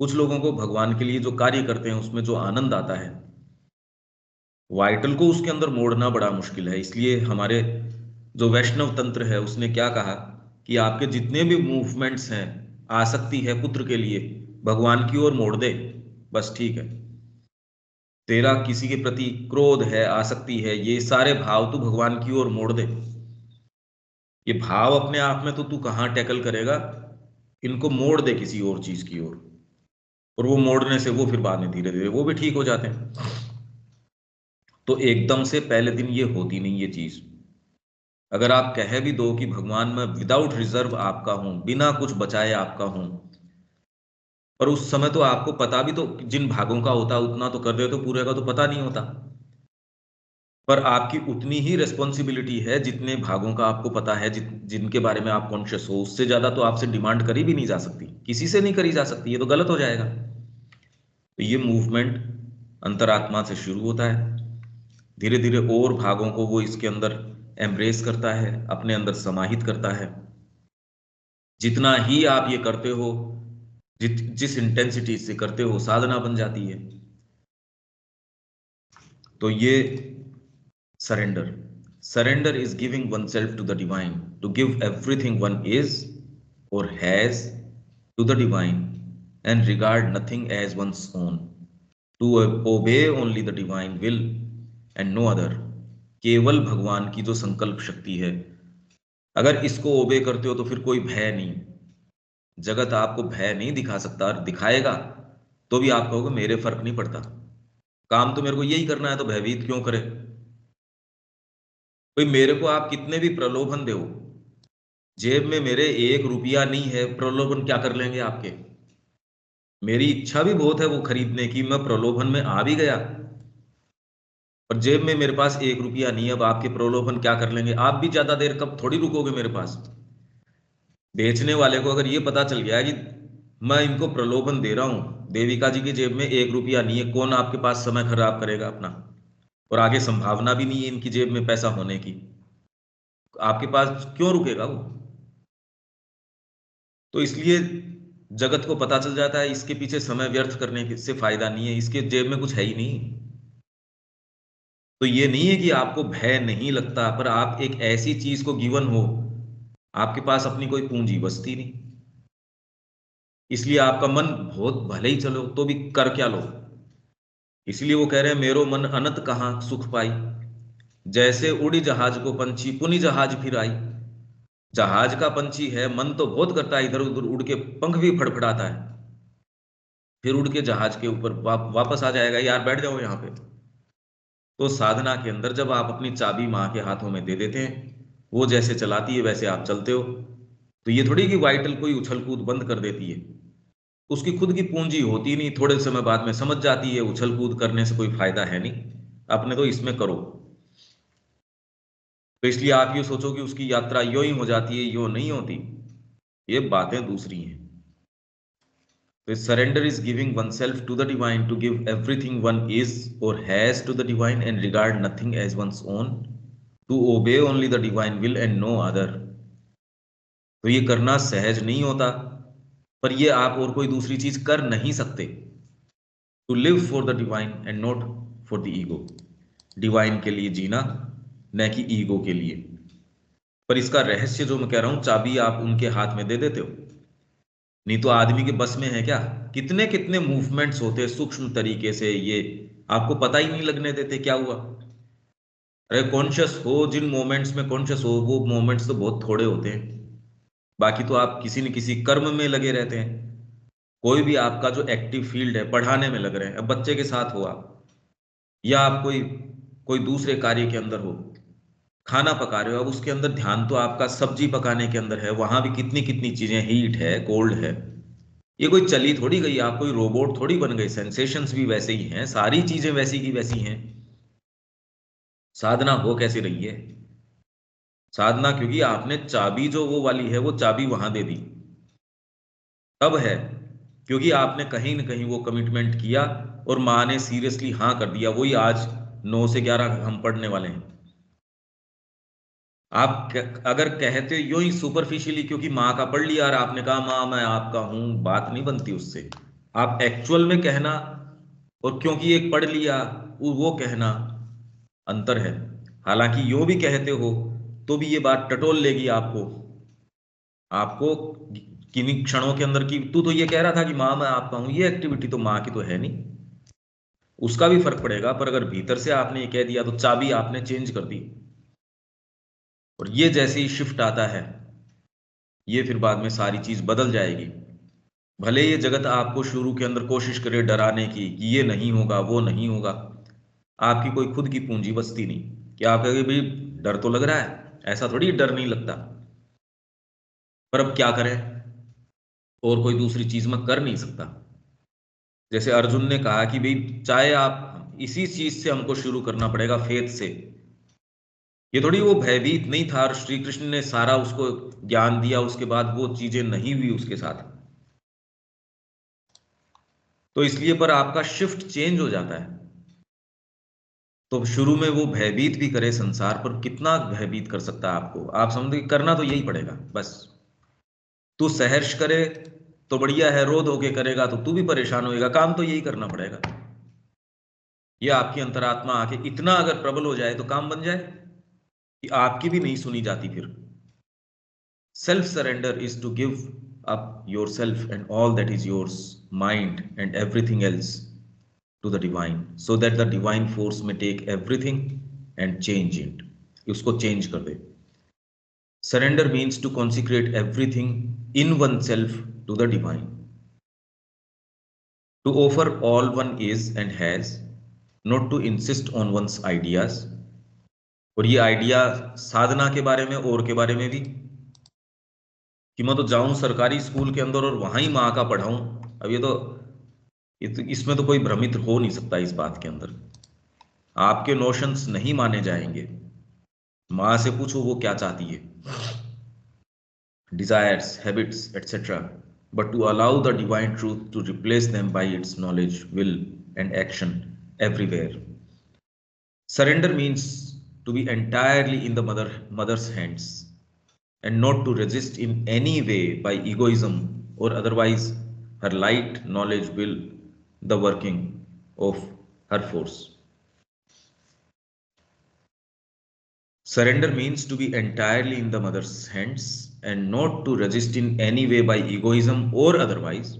कुछ लोगों को भगवान के लिए जो कार्य करते हैं उसमें जो आनंद आता है, वाइटल को उसके अंदर मोड़ना बड़ा मुश्किल है। इसलिए हमारे जो वैष्णव तंत्र है उसने क्या कहा कि आपके जितने भी मूवमेंट्स हैं, आसक्ति है पुत्र के लिए, भगवान की ओर मोड़ दे, बस ठीक है। तेरा किसी के प्रति क्रोध है, आसक्ति है, ये सारे भाव तू भगवान की ओर मोड़ दे। ये भाव अपने आप में तो तू कहाँ टैकल करेगा, इनको मोड़ दे किसी और चीज की ओर, और वो मोड़ने से वो फिर बाद में धीरे धीरे वो भी ठीक हो जाते हैं। तो एकदम से पहले दिन ये होती नहीं ये चीज। अगर आप कह भी दो कि भगवान मैं विदाउट रिजर्व आपका हूं, बिना कुछ बचाए आपका हूं, पर उस समय तो आपको पता भी तो जिन भागों का होता उतना तो कर दे, तो पूरे का तो पता नहीं होता। पर आपकी उतनी ही रिस्पॉन्सिबिलिटी है जितने भागों का आपको पता है, जिनके बारे में आप कॉन्शियस हो। उससे ज्यादा तो आपसे डिमांड करी भी नहीं जा सकती, किसी से नहीं करी जा सकती, ये तो गलत हो जाएगा। तो ये मूवमेंट अंतरात्मा से शुरू होता है, धीरे धीरे और भागों को वो इसके अंदर एम्ब्रेस करता है, अपने अंदर समाहित करता है। जितना ही आप ये करते हो, जिस इंटेंसिटी से करते हो, साधना बन जाती है। तो ये surrender is giving oneself to the divine, to give everything one is or has to the divine and regard nothing as one's own, to obey only the divine will and no other. केवल भगवान की जो संकल्प शक्ति है, अगर इसको ओबे करते हो तो फिर कोई भय नहीं। जगत आपको भय नहीं दिखा सकता, और दिखाएगा तो भी आप कहोगे मेरे फर्क नहीं पड़ता, काम तो मेरे को यही करना है, तो भयभीत क्यों करे। कोई मेरे को आप कितने भी प्रलोभन दो, जेब में मेरे 1 रुपया नहीं है, प्रलोभन क्या कर लेंगे आपके। मेरी इच्छा भी बहुत है वो खरीदने की, मैं प्रलोभन में आ भी गया, और जेब में मेरे पास 1 रुपया नहीं है। अब आपके प्रलोभन क्या कर लेंगे, आप भी ज्यादा देर कब थोड़ी रुकोगे मेरे पास। बेचने वाले को अगर ये पता चल गया कि मैं इनको प्रलोभन दे रहा हूं, देविका जी की जेब में 1 रुपया नहीं है, कौन आपके पास समय खराब करेगा अपना, और आगे संभावना भी नहीं है इनकी जेब में पैसा होने की, आपके पास क्यों रुकेगा वो। तो इसलिए जगत को पता चल जाता है इसके पीछे समय व्यर्थ करने से फायदा नहीं है, इसके जेब में कुछ है ही नहीं। तो ये नहीं है कि आपको भय नहीं लगता, पर आप एक ऐसी चीज को गिवन हो, आपके पास अपनी कोई पूंजी बचती नहीं, इसलिए आपका मन बहुत भले ही चलो तो भी कर क्या लो। इसलिए वो कह रहे हैं मेरो मन अनत कहाँ सुख पाई, जैसे उड़ी जहाज को पंछी पुनि जहाज फिर आई। जहाज का पंछी है, मन तो बहुत करता है, इधर उधर उड़ के पंख भी फड़फड़ाता है, फिर उड़ के जहाज के ऊपर वापस आ जाएगा, यार बैठ जाओ यहाँ पे। तो साधना के अंदर जब आप अपनी चाबी माँ के हाथों में दे देते हैं, वो जैसे चलाती है वैसे आप चलते हो। तो ये थोड़ी कि वाइटल कोई उछल कूद बंद कर देती है, उसकी खुद की पूंजी होती नहीं, थोड़े समय बाद में समझ जाती है उछल कूद करने से कोई फायदा है नहीं, अपने तो इसमें करो। तो इसलिए आप ये सोचो कि उसकी यात्रा यो ही हो जाती है, यो नहीं होती, ये बातें दूसरी हैं। तो surrender is giving oneself to the divine, to give everything one is or has to the divine and regard nothing as one's own, to obey only the divine will and no other. तो ये करना सहज नहीं होता, पर ये आप और कोई दूसरी चीज कर नहीं सकते। To live for the divine and not for the ego, divine के लिए जीना न कि ईगो के लिए। पर इसका रहस्य जो मैं कह रहा हूं, चाबी आप उनके हाथ में दे देते हो, नहीं तो आदमी के बस में है क्या? कितने कितने मूवमेंट्स होते हैं सूक्ष्म तरीके से, ये आपको पता ही नहीं लगने देते क्या हुआ। अरे कॉन्शियस हो, जिन मोमेंट्स में कॉन्शियस हो, वो मोमेंट्स तो बहुत थोड़े होते हैं। बाकी तो आप किसी न किसी कर्म में लगे रहते हैं। कोई भी आपका जो एक्टिव फील्ड है, पढ़ाने में लग रहे हैं, अब बच्चे के साथ हो आप, या आप कोई कोई दूसरे कार्य के अंदर हो, खाना पका रहे हो, अब उसके अंदर ध्यान तो आपका सब्जी पकाने के अंदर है, वहां भी कितनी कितनी चीजें, हीट है, कोल्ड है, ये कोई चली थोड़ी गई, आप कोई रोबोट थोड़ी बन गए, सेंसेशंस भी वैसे ही हैं, सारी चीजें वैसी की वैसी हैं। साधना हो कैसे रही है? साधना क्योंकि आपने चाबी जो वो वाली है, वो चाबी वहां दे दी, तब है क्योंकि आपने कहीं ना कहीं वो कमिटमेंट किया और माँ ने सीरियसली हाँ कर दिया। वही आज 9 से 11 हम पढ़ने वाले हैं। अगर कहते यूं ही सुपरफिशियली, क्योंकि माँ का पढ़ लिया और आपने कहा माँ मैं आपका हूं, बात नहीं बनती उससे। आप एक्चुअल में कहना और क्योंकि एक पढ़ लिया वो कहना, अंतर है। हालांकि यूं भी कहते हो तो भी ये बात टटोल लेगी आपको, आपको किन्हीं क्षणों के अंदर की, तू तो ये कह रहा था कि माँ मैं आपका हूं, ये एक्टिविटी तो माँ की तो है नहीं, उसका भी फर्क पड़ेगा। पर अगर भीतर से आपने ये कह दिया तो चाबी आपने चेंज कर दी, और ये जैसे ही शिफ्ट आता है, ये फिर बाद में सारी चीज बदल जाएगी। भले ये जगत आपको शुरू के अंदर कोशिश करे डराने की कि ये नहीं होगा वो नहीं होगा, आपकी कोई खुद की पूंजी बचती नहीं कि आप कहेंगे भाई डर तो लग रहा है, ऐसा थोड़ी डर नहीं लगता, पर अब क्या करें, और कोई दूसरी चीज मैं कर नहीं सकता। जैसे अर्जुन ने कहा कि भाई चाहे आप इसी चीज से हमको शुरू करना पड़ेगा, फेथ से, ये थोड़ी वो भयभीत नहीं था और श्री कृष्ण ने सारा उसको ज्ञान दिया, उसके बाद वो चीजें नहीं हुई उसके साथ, तो इसलिए पर आपका शिफ्ट चेंज हो जाता है। तो शुरू में वो भयभीत भी करे संसार पर, कितना भयभीत कर सकता है आपको, आप समझे, करना तो यही पड़ेगा बस। तू सहर्ष करे तो बढ़िया है, रोध होके करेगा तो तू भी परेशान होएगा, काम तो यही करना पड़ेगा। ये आपकी अंतरात्मा आके इतना अगर प्रबल हो जाए तो काम बन जाए कि आपकी भी नहीं सुनी जाती फिर। Self surrender is to give up yourself and all that is yours, mind and everything else, to the divine, so that the divine force may take everything and change it, उसको change कर दे। Surrender means to consecrate everything in oneself to the divine, to offer all one is and has, not to insist on one's ideas। और ये idea साधना के बारे में और के बारे में भी, कि मैं तो जाऊं सरकारी स्कूल के अंदर और वहां ही माँ का पढ़ाऊं, अब ये तो इसमें तो कोई भ्रमित हो नहीं सकता इस बात के अंदर। आपके नोशंस नहीं माने जाएंगे, माँ से पूछो वो क्या चाहती है, desires, habits, etc., but to allow the divine truth to replace them by its knowledge, will, and action everywhere. Surrender means to be entirely in the mother's hands, and not to resist in any way by egoism or otherwise her light, knowledge, will, the working of her force. Surrender means to be entirely in the mother's hands and not to resist in any way by egoism or otherwise।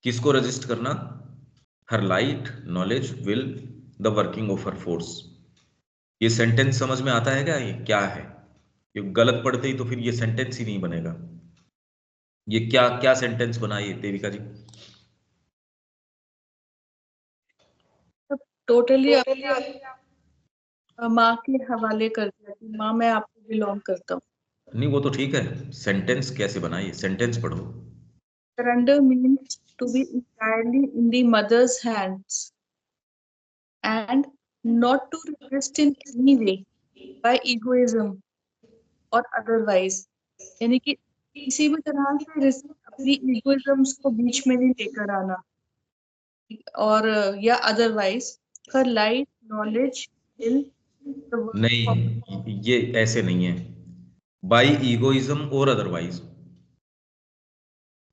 किसको resist करना? Her light, knowledge, will, the working of her force. ये sentence समझ में आता है क्या? ये क्या है? ये गलत पढ़ते ही तो फिर ये सेंटेंस ही नहीं बनेगा। ये क्या क्या सेंटेंस बना ये देविका जी? टोटली माँ के हवाले कर दिया कि माँ मैं आपको बिलोंग करता हूँ। नहीं वो तो ठीक है, सेंटेंस कैसे बना? ये सेंटेंस पढ़ो। Surrender means to be entirely in the mother's hands and not to resist in any way by egoism or otherwise। यानी कि किसी भी तरह से अपनी इगोइज्म्स को बीच में नहीं लेकर आना, और या otherwise her light, knowledge, will, नहीं ये ऐसे नहीं है, बाई ईगोइज्म और अदरवाइज।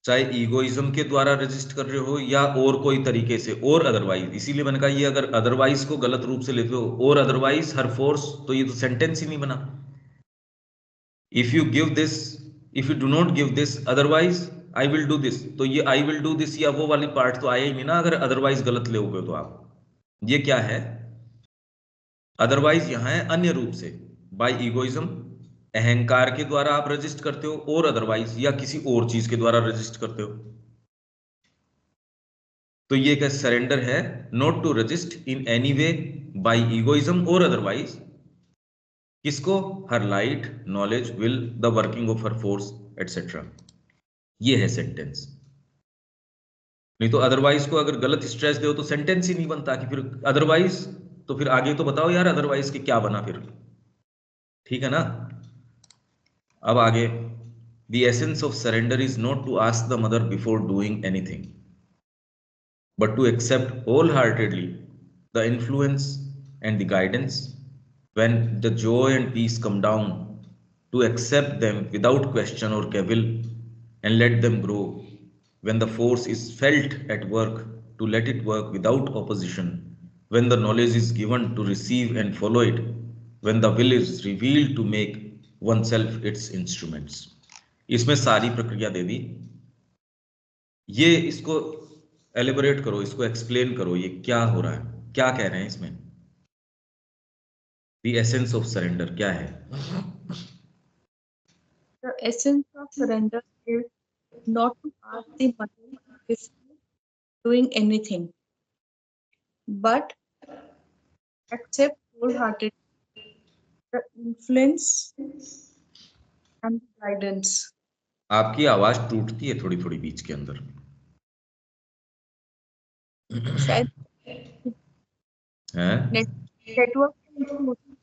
चाहे ईगोइज्म के द्वारा रजिस्ट कर रहे हो या और कोई तरीके से, और अदरवाइज, इसीलिए मैंने कहा ये अगर अदरवाइज को गलत रूप से लेते हो और अदरवाइज हर फोर्स, तो ये तो सेंटेंस ही नहीं बना। If you give this, if you do not give this, otherwise I will do this. तो ये आई विल डू दिस या वो वाली पार्ट तो आया ही नहीं ना, अगर अदरवाइज गलत लोगे तो आप। ये क्या है? अदरवाइज यहां है अन्य रूप से, बाय इगोइज्म, अहंकार के द्वारा आप रजिस्ट करते हो, और अदरवाइज या किसी और चीज के द्वारा रजिस्ट करते हो। तो ये क्या सरेंडर है? Not to resist in any way by egoism or otherwise. किसको? Her light, knowledge, will, the working of her force etcetera. ये है सेंटेंस। नहीं तो अदरवाइज को अगर गलत स्ट्रेस दो तो सेंटेंस ही नहीं बनता कि फिर अदरवाइज। तो फिर आगे तो बताओ यार, अदरवाइज के क्या बना फिर? ठीक है ना? अब आगे, the essence of surrender is not to ask the Mother before doing anything, but to accept wholeheartedly the influence and the guidance when the joy and peace come down, to accept them without question or cavil and let them grow. When the force is felt at work, to let it work without opposition. When the knowledge is given, to receive and follow it. When the will is revealed, to make oneself its instruments. इसमें सारी प्रक्रिया दे दी। ये इसको elaborate करो, इसको explain करो, ये क्या हो रहा है, क्या कह रहे हैं इसमें? द एसेंस ऑफ सरेंडर क्या है? The essence of surrender is not to ask the mother before doing anything, but accept wholeheartedly the influence and guidance. आपकी आवाज टूटती है थोड़ी थोड़ी बीच के अंदर। शायद है? नेटवर्क का इशू होता है।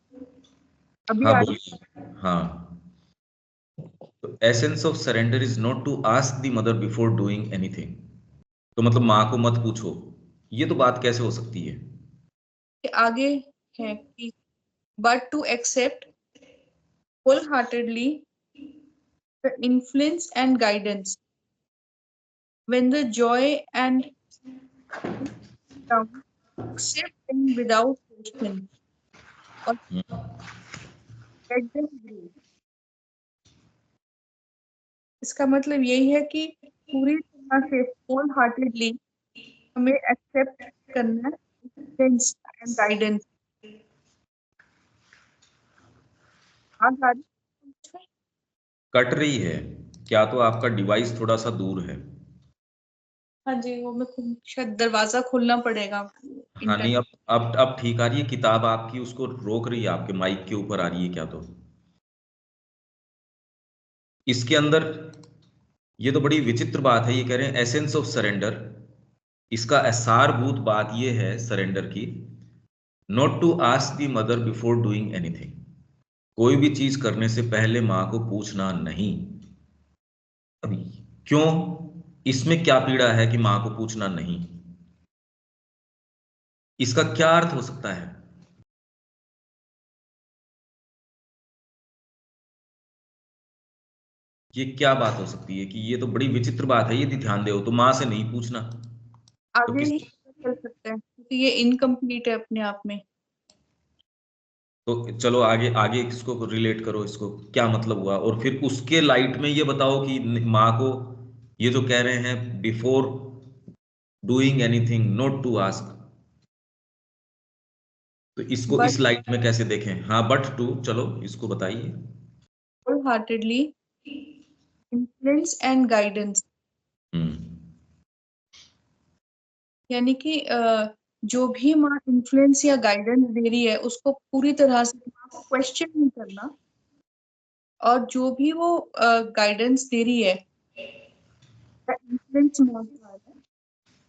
अभी हाँ आ बोलिए। हाँ, तो essence of surrender is not to ask the Mother before doing anything. तो मतलब माँ को मत पूछो, ये तो बात कैसे हो सकती है? आगे है कि but to accept wholeheartedly the influence and guidance when the joy and down, accept them without question or let them grow. इसका मतलब यही है कि पूरी तरह से होल हार्टेडली हमें एक्सेप्ट करना है एंड गाइडेंस। कट रही है क्या? तो आपका डिवाइस थोड़ा सा दूर है। हाँ जी, वो मैं शायद दरवाजा खोलना पड़ेगा। हाँ नहीं, अब ठीक आ रही है। किताब आपकी उसको रोक रही है, आपके माइक के ऊपर आ रही है क्या? तो इसके अंदर ये तो बड़ी विचित्र बात है। ये कह रहे हैं एसेंस ऑफ सरेंडर, इसका असारभूत बात ये है सरेंडर की, not to ask the Mother before doing anything. कोई भी चीज करने से पहले मां को पूछना नहीं। अभी क्यों? इसमें क्या पीड़ा है कि मां को पूछना नहीं? इसका क्या अर्थ हो सकता है? ये क्या बात हो सकती है कि ये तो बड़ी विचित्र बात है, यदि ध्यान दो तो मां से नहीं पूछना तो आगे किस? ही चल सकता है क्योंकि ये इनकम्प्लीट है अपने आप में। तो चलो आगे आगे इसको रिलेट करो, इसको क्या मतलब हुआ, और फिर उसके लाइट में ये बताओ कि माँ को ये जो कह रहे हैं before doing anything not to ask, तो इसको बट इस लाइट में कैसे देखें? हाँ बट टू, चलो इसको बताइए। Wholeheartedly influence and guidance, hmm. यानी कि जो भी माँ इन्फ्लुएंस या गाइडेंस दे रही है उसको पूरी तरह से माँ को क्वेश्चन नहीं करना, और जो भी वो गाइडेंस दे रही है इन्फ्लुएंस माँ का है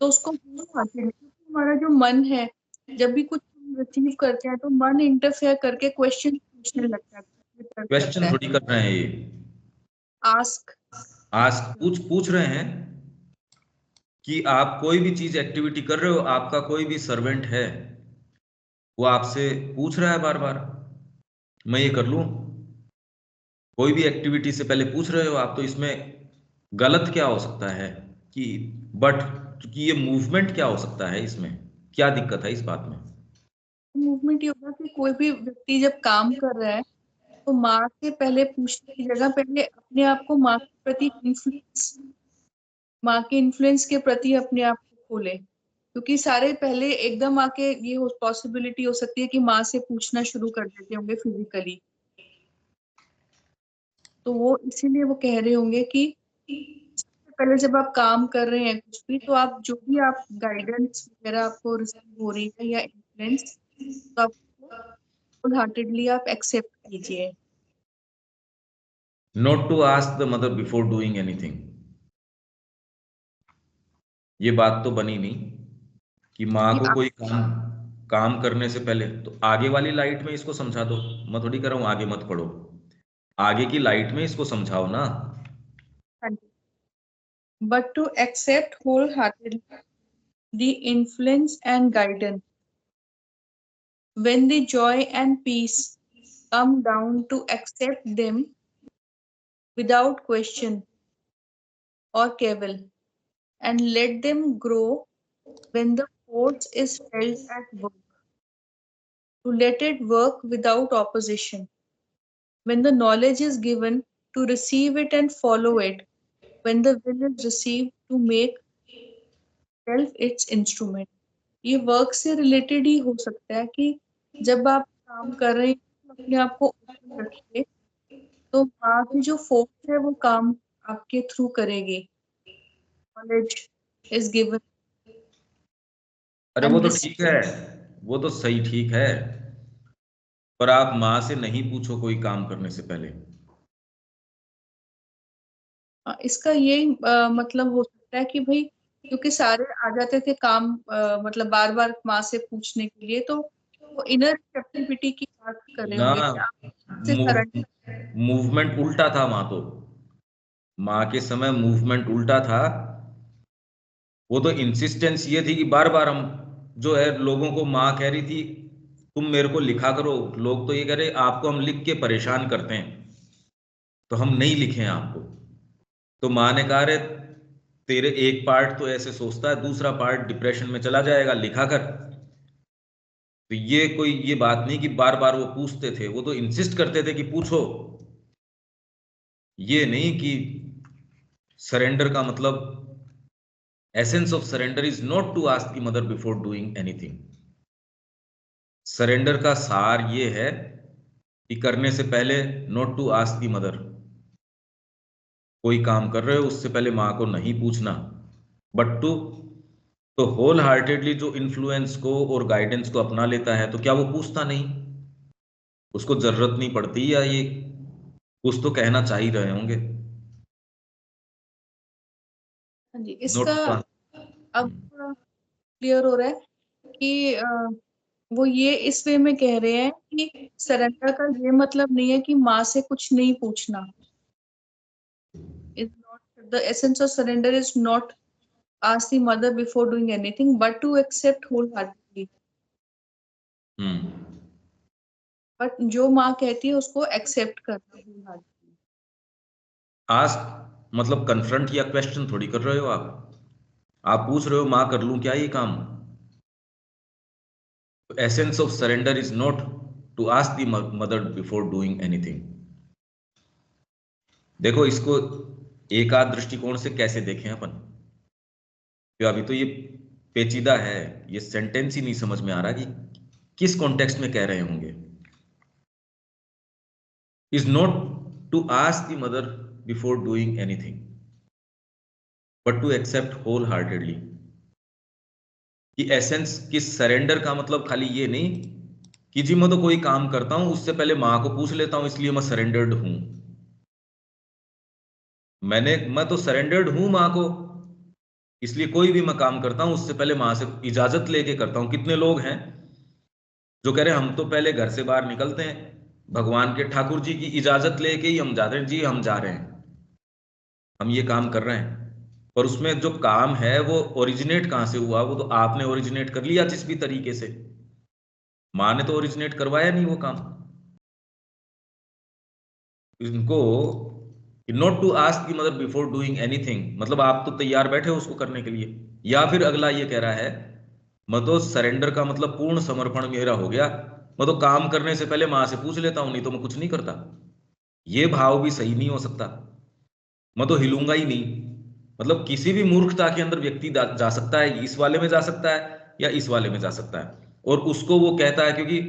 तो उसको हमारा जो मन है जब भी कुछ रिसीव करते हैं तो मन इंटरफेयर करके क्वेश्चन पूछने लगता क्वेश्चन है। थोड़ी कर रहे हैं ये, आस्क आस्क पूछ रहे हैं कि आप कोई भी चीज एक्टिविटी कर रहे हो, आपका कोई भी सर्वेंट है, वो आपसे पूछ रहा है बार बार, मैं ये कर लूं? कोई भी एक्टिविटी से पहले पूछ रहे हो आप, तो इसमें गलत क्या हो सकता है कि बट कि ये मूवमेंट क्या हो सकता है? इसमें क्या दिक्कत है इस बात में? मूवमेंट ये होगा कि कोई भी व्यक्ति जब काम कर रहा है तो माँ से पहले पूछने की जगह पहले अपने आप को माँ के प्रति माँ के इन्फ्लुएंस के प्रति अपने आप को खोले, क्योंकि सारे पहले एकदम आके ये पॉसिबिलिटी हो सकती है कि माँ से पूछना शुरू कर देते होंगे फिजिकली, तो वो इसीलिए वो कह रहे होंगे कि सबसे पहले जब आप काम कर रहे हैं कुछ भी, तो आप जो भी आप गाइडेंस वगैरह आपको रिसीव हो रही है या इन्फ्लुएंस, तो आपको फुल हार्टेडली आप एक्सेप्ट कीजिए। Not to ask the Mother before doing anything, ये बात तो बनी नहीं कि माँ ये को आप कोई काम काम करने से पहले, तो आगे वाली लाइट में इसको समझा दो। मैं थोड़ी कर रहा हूँ आगे मत पढ़ो, आगे की लाइट में इसको समझाओ ना। but to accept wholeheartedly the influence and guidance when the joy and peace come down, to accept them without question or cavil, and let them grow when the force is felt at work, to let it work without opposition, when the knowledge is given, to receive it and follow it, when the will is received, to make self its instrument। ये work से related ही हो सकता है कि जब आप काम कर रहे हैं तो अपने आप को ओपन रखिए, तो माँ की जो फोर्स है वो काम आपके थ्रू करेगी। नॉलेज इज गिवन अरे वो एंड तो ठीक है, वो तो सही ठीक है, पर आप माँ से नहीं पूछो कोई काम करने से पहले। इसका यही मतलब हो सकता है कि भाई क्योंकि सारे आ जाते थे काम, मतलब बार बार माँ से पूछने के लिए, तो वो इनर रिसेप्टिविटी की बात कर रहे ना, होंगे कि आप से सरेंडर। मूवमेंट उल्टा था माँ तो, माँ के समय मूवमेंट उल्टा था। वो तो इंसिस्टेंस ये थी कि बार बार हम जो है, लोगों को माँ कह रही थी तुम मेरे को लिखा करो, लोग तो ये कह रहे आपको हम लिख के परेशान करते हैं तो हम नहीं लिखे हैं आपको। तो माँ ने कहा रे तेरे एक पार्ट तो ऐसे सोचता है, दूसरा पार्ट डिप्रेशन में चला जाएगा, लिखा कर। तो ये कोई ये बात नहीं कि बार बार वो पूछते थे, वो तो इंसिस्ट करते थे कि पूछो। ये नहीं कि सरेंडर का मतलब, essence of surrender is not to ask the Mother before doing anything. Surrender का सार ये है कि करने से पहले not to ask the Mother, कोई काम कर रहे हो उससे पहले माँ को नहीं पूछना, बट टू, तो होल हार्टेडली जो इन्फ्लुएंस को और गाइडेंस को अपना लेता है, तो क्या वो पूछता नहीं? उसको जरूरत नहीं पड़ती, या ये कुछ तो कहना चाह ही रहे होंगे। हाँ जी, नोट इसका टू अब क्लियर हो रहा है कि वो ये इस वे में कह रहे हैं कि सरेंडर का ये मतलब नहीं है कि माँ से कुछ नहीं पूछना। Is not the essence of surrender is not ask the mother before doing anything but to accept wholeheartedly। But जो माँ कहती है उसको एक्सेप्ट करना wholeheartedly। आस्क मतलब कन्फ्रंट या क्वेश्चन थोड़ी कर रहे हो आप पूछ रहे हो माँ कर लूं क्या ये काम। Essence of surrender is not to ask the Mother before doing anything. देखो इसको एक आध दृष्टिकोण से कैसे देखें अपन, क्यों अभी तो ये पेचीदा है, ये सेंटेंस ही नहीं समझ में आ रहा कि किस कॉन्टेक्स्ट में कह रहे होंगे। Is not to ask the Mother before doing anything but to accept whole heartedly. कि एसेंस की सरेंडर का मतलब खाली ये नहीं कि जी मैं तो कोई काम करता हूं उससे पहले मां को पूछ लेता हूं इसलिए मैं सरेंडर्ड हूं। मैं तो सरेंडर्ड हूं मां को, इसलिए कोई भी मैं काम करता हूं उससे पहले मां से इजाजत लेके करता हूं। कितने लोग हैं जो कह रहे हैं हम तो पहले घर से बाहर निकलते हैं, भगवान के ठाकुर जी की इजाजत लेके ही हम जाते हैं, जी हम जा रहे हैं, हम ये काम कर रहे हैं। पर उसमें जो काम है वो ओरिजिनेट कहां से हुआ? वो तो आपने ओरिजिनेट कर लिया जिस भी तरीके से, मां ने तो ओरिजिनेट करवाया नहीं वो काम। इनको not to ask the Mother before doing anything मतलब आप तो तैयार बैठे हो उसको करने के लिए। या फिर अगला ये कह रहा है मैं तो सरेंडर का मतलब पूर्ण समर्पण मेरा हो गया, मैं तो काम करने से पहले माँ से पूछ लेता हूं, नहीं तो मैं कुछ नहीं करता। ये भाव भी सही नहीं हो सकता। मैं तो हिलूंगा ही नहीं। मतलब किसी भी मूर्खता के अंदर व्यक्ति जा सकता है, इस वाले में जा सकता है या इस वाले में जा सकता है, और उसको वो कहता है, क्योंकि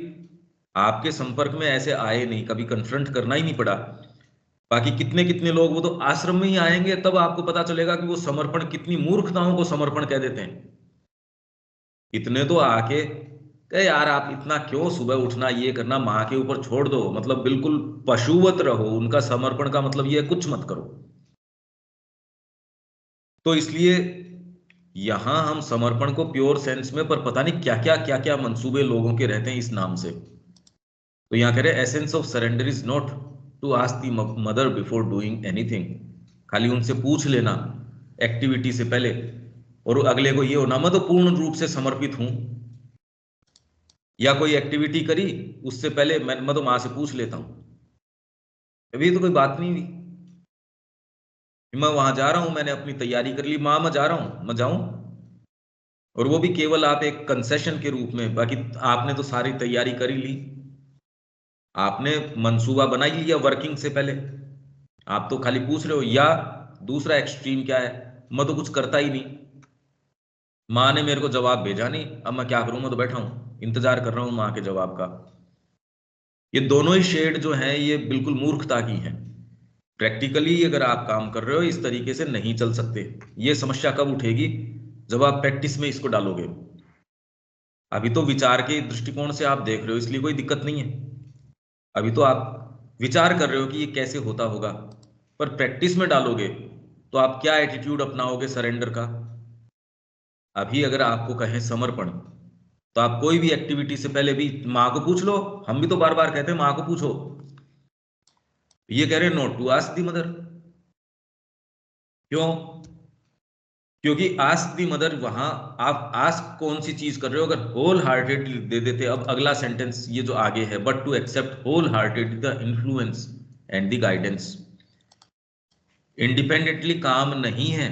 आपके संपर्क में ऐसे आए नहीं, कभी कन्फ्रंट करना ही नहीं पड़ा। बाकी कितने कितने लोग वो तो आश्रम में ही आएंगे, तब आपको पता चलेगा कि वो समर्पण, कितनी मूर्खताओं को समर्पण कह देते हैं। इतने तो आके कहे यार आप इतना क्यों सुबह उठना, ये करना, माँ के ऊपर छोड़ दो, मतलब बिल्कुल पशुवत रहो। उनका समर्पण का मतलब ये है कुछ मत करो। तो इसलिए यहां हम समर्पण को प्योर सेंस में, पर पता नहीं क्या क्या मंसूबे लोगों के रहते हैं इस नाम से। तो यहां कह रहे essence of surrender is not to ask the Mother before doing anything. खाली उनसे पूछ लेना एक्टिविटी से पहले, और अगले को ये होना मैं तो पूर्ण रूप से समर्पित हूं, या कोई एक्टिविटी करी उससे पहले मैं तो मां से पूछ लेता हूं। अभी तो कोई बात नहीं हुई, मैं वहां जा रहा हूं, मैंने अपनी तैयारी कर ली, मां मैं जा रहा हूं, मैं जाऊं। और वो भी केवल आप एक कंसेशन के रूप में, बाकी आपने तो सारी तैयारी कर ही ली, आपने मंसूबा बना ही लिया वर्किंग से पहले। आप तो खाली पूछ रहे हो। या दूसरा एक्सट्रीम क्या है, मैं तो कुछ करता ही नहीं, माँ ने मेरे को जवाब भेजा नहीं, अब मैं क्या करूं, मैं तो बैठा हूं इंतजार कर रहा हूं माँ के जवाब का। ये दोनों ही शेड जो हैं ये बिल्कुल मूर्खता की हैं। प्रैक्टिकली अगर आप काम कर रहे हो इस तरीके से नहीं चल सकते। ये समस्या कब उठेगी, जब आप प्रैक्टिस में इसको डालोगे। अभी तो विचार के दृष्टिकोण से आप देख रहे हो, इसलिए कोई दिक्कत नहीं है। अभी तो आप विचार कर रहे हो कि ये कैसे होता होगा, पर प्रैक्टिस में डालोगे तो आप क्या एटीट्यूड अपनाओगे सरेंडर का। अभी अगर आपको कहें समर्पण, तो आप कोई भी एक्टिविटी से पहले भी माँ को पूछ लो। हम भी तो बार बार कहते हैं माँ को पूछो, ये कह रहे not to ask the Mother. क्यों? क्योंकि आस्क दी मदर, वहां आप आस्क कौन सी चीज कर रहे हो। अगर होल हार्टेडली दे देते, अब अगला सेंटेंस ये जो आगे है, but to accept whole hearted the influence and the guidance. Independently काम नहीं है,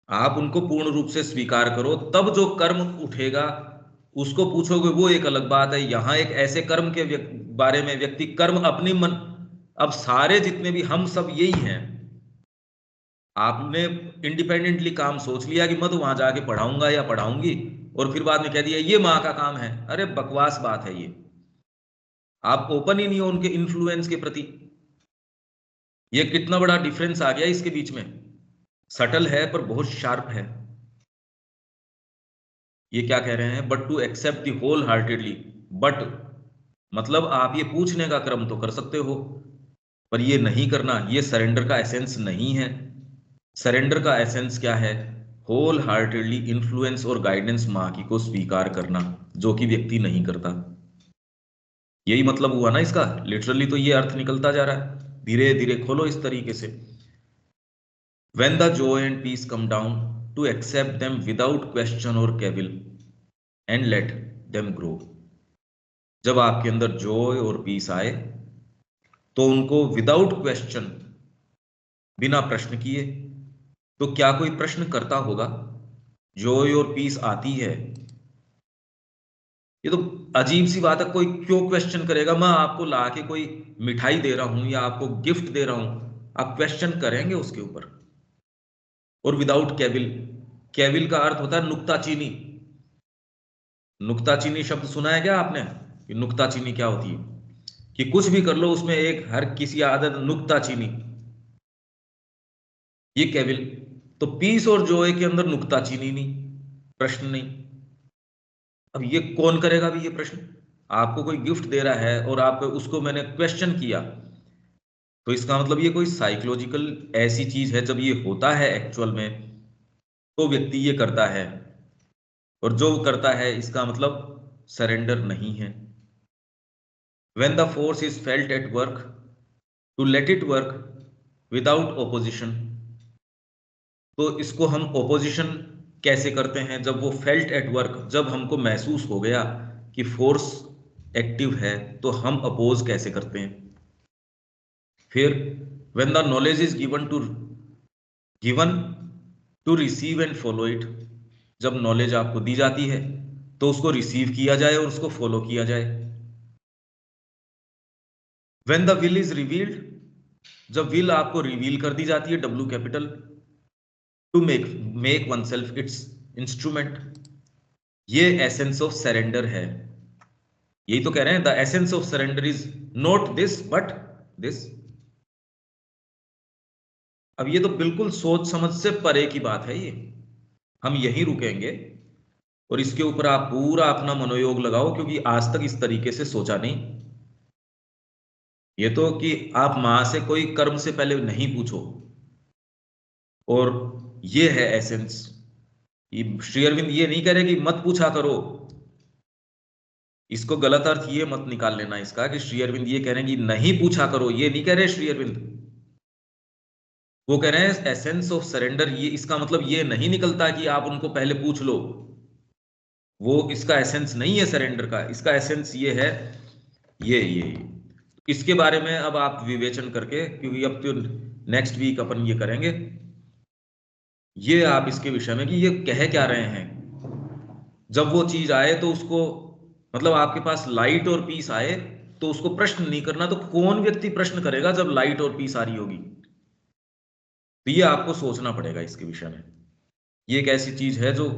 आप उनको पूर्ण रूप से स्वीकार करो, तब जो कर्म उठेगा उसको पूछोगे, वो एक अलग बात है। यहां एक ऐसे कर्म के बारे में व्यक्ति कर्म अपनी मन, अब सारे जितने भी हम सब यही हैं। आपने इंडिपेंडेंटली काम सोच लिया कि मैं तो वहां जाके पढ़ाऊंगा या पढ़ाऊंगी, और फिर बाद में कह दिया ये माँ का काम है। अरे बकवास बात है ये। आप ओपन ही नहीं हो उनके इन्फ्लुएंस के प्रति। ये कितना बड़ा डिफरेंस आ गया इसके बीच में। सटल है पर बहुत शार्प है। ये क्या कह रहे हैं, but to accept the whole heartedly. But मतलब आप ये पूछने का क्रम तो कर सकते हो, पर ये नहीं करना, ये सरेंडर का एसेंस नहीं है। सरेंडर का एसेंस क्या है, होल हार्टेडली इन्फ्लुएंस और गाइडेंस माँ की को स्वीकार करना, जो कि व्यक्ति नहीं करता। यही मतलब हुआ ना इसका, लिटरली तो ये अर्थ निकलता जा रहा है। धीरे धीरे खोलो इस तरीके से। When the joy and peace come down, to accept them without question or cavil and let them grow। जब आपके अंदर जॉय और पीस आए तो उनको विदाउट क्वेश्चन, बिना प्रश्न किए, तो क्या कोई प्रश्न करता होगा? जॉय और पीस आती है, ये तो अजीब सी बात है। कोई क्यों क्वेश्चन करेगा? मैं आपको ला के कोई मिठाई दे रहा हूं या आपको गिफ्ट दे रहा हूं, आप क्वेश्चन करेंगे उसके ऊपर? और विदाउट केविल, केविल का अर्थ होता है नुक्ताचीनी। नुक्ताचीनी शब्द सुना है क्या आपने, कि नुक्ताचीनी क्या होती है? कि कुछ भी कर लो उसमें एक हर किसी आदत नुक्ताचीनी, ये केविल। तो पीस और जॉय के अंदर नुक्ताचीनी नहीं, प्रश्न नहीं। अब ये कौन करेगा भी ये प्रश्न? आपको कोई गिफ्ट दे रहा है और आप उसको मैंने क्वेश्चन किया, तो इसका मतलब ये कोई साइकोलॉजिकल ऐसी चीज है, जब ये होता है एक्चुअल में तो व्यक्ति ये करता है, और जो करता है इसका मतलब सरेंडर नहीं है। When the force is felt at work, to let it work without opposition। तो इसको हम ओपोजिशन कैसे करते हैं? जब वो फेल्ट एट वर्क, जब हमको महसूस हो गया कि फोर्स एक्टिव है, तो हम अपोज कैसे करते हैं? फिर when the knowledge is given to receive and follow it. जब नॉलेज आपको दी जाती है तो उसको रिसीव किया जाए और उसको फॉलो किया जाए। When the will is revealed, जब विल आपको रिवील कर दी जाती है, W capital, to make oneself its instrument, ये एसेंस ऑफ सरेंडर है। यही तो कह रहे हैं, the essence of surrender is not this but this. अब ये तो बिल्कुल सोच समझ से परे की बात है, ये हम यहीं रुकेंगे और इसके ऊपर आप पूरा अपना मनोयोग लगाओ, क्योंकि आज तक इस तरीके से सोचा नहीं। ये तो कि आप मां से कोई कर्म से पहले नहीं पूछो, और ये है एसेंस। श्री अरविंद ये नहीं कह रहे कि मत पूछा करो, इसको गलत अर्थ ये मत निकाल लेना इसका कि श्री अरविंद ये कह रहे हैं कि नहीं पूछा करो, ये नहीं कह रहे श्री अरविंद। वो कह रहे हैं एसेंस ऑफ सरेंडर, ये इसका मतलब ये नहीं निकलता कि आप उनको पहले पूछ लो, वो इसका एसेंस नहीं है सरेंडर का। इसका एसेंस ये है, ये इसके बारे में अब आप विवेचन करके, क्योंकि अब तो नेक्स्ट वीक अपन ये करेंगे, ये आप इसके विषय में कि ये कह क्या रहे हैं। जब वो चीज आए तो उसको, मतलब आपके पास लाइट और पीस आए तो उसको प्रश्न नहीं करना, तो कौन व्यक्ति प्रश्न करेगा जब लाइट और पीस आ रही होगी। तो ये आपको सोचना पड़ेगा इसके विषय में। ये एक ऐसी चीज है जो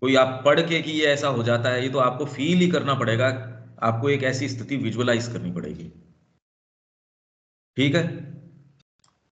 कोई आप पढ़ के कि ये ऐसा हो जाता है, ये तो आपको फील ही करना पड़ेगा, आपको एक ऐसी स्थिति विजुअलाइज करनी पड़ेगी। ठीक है।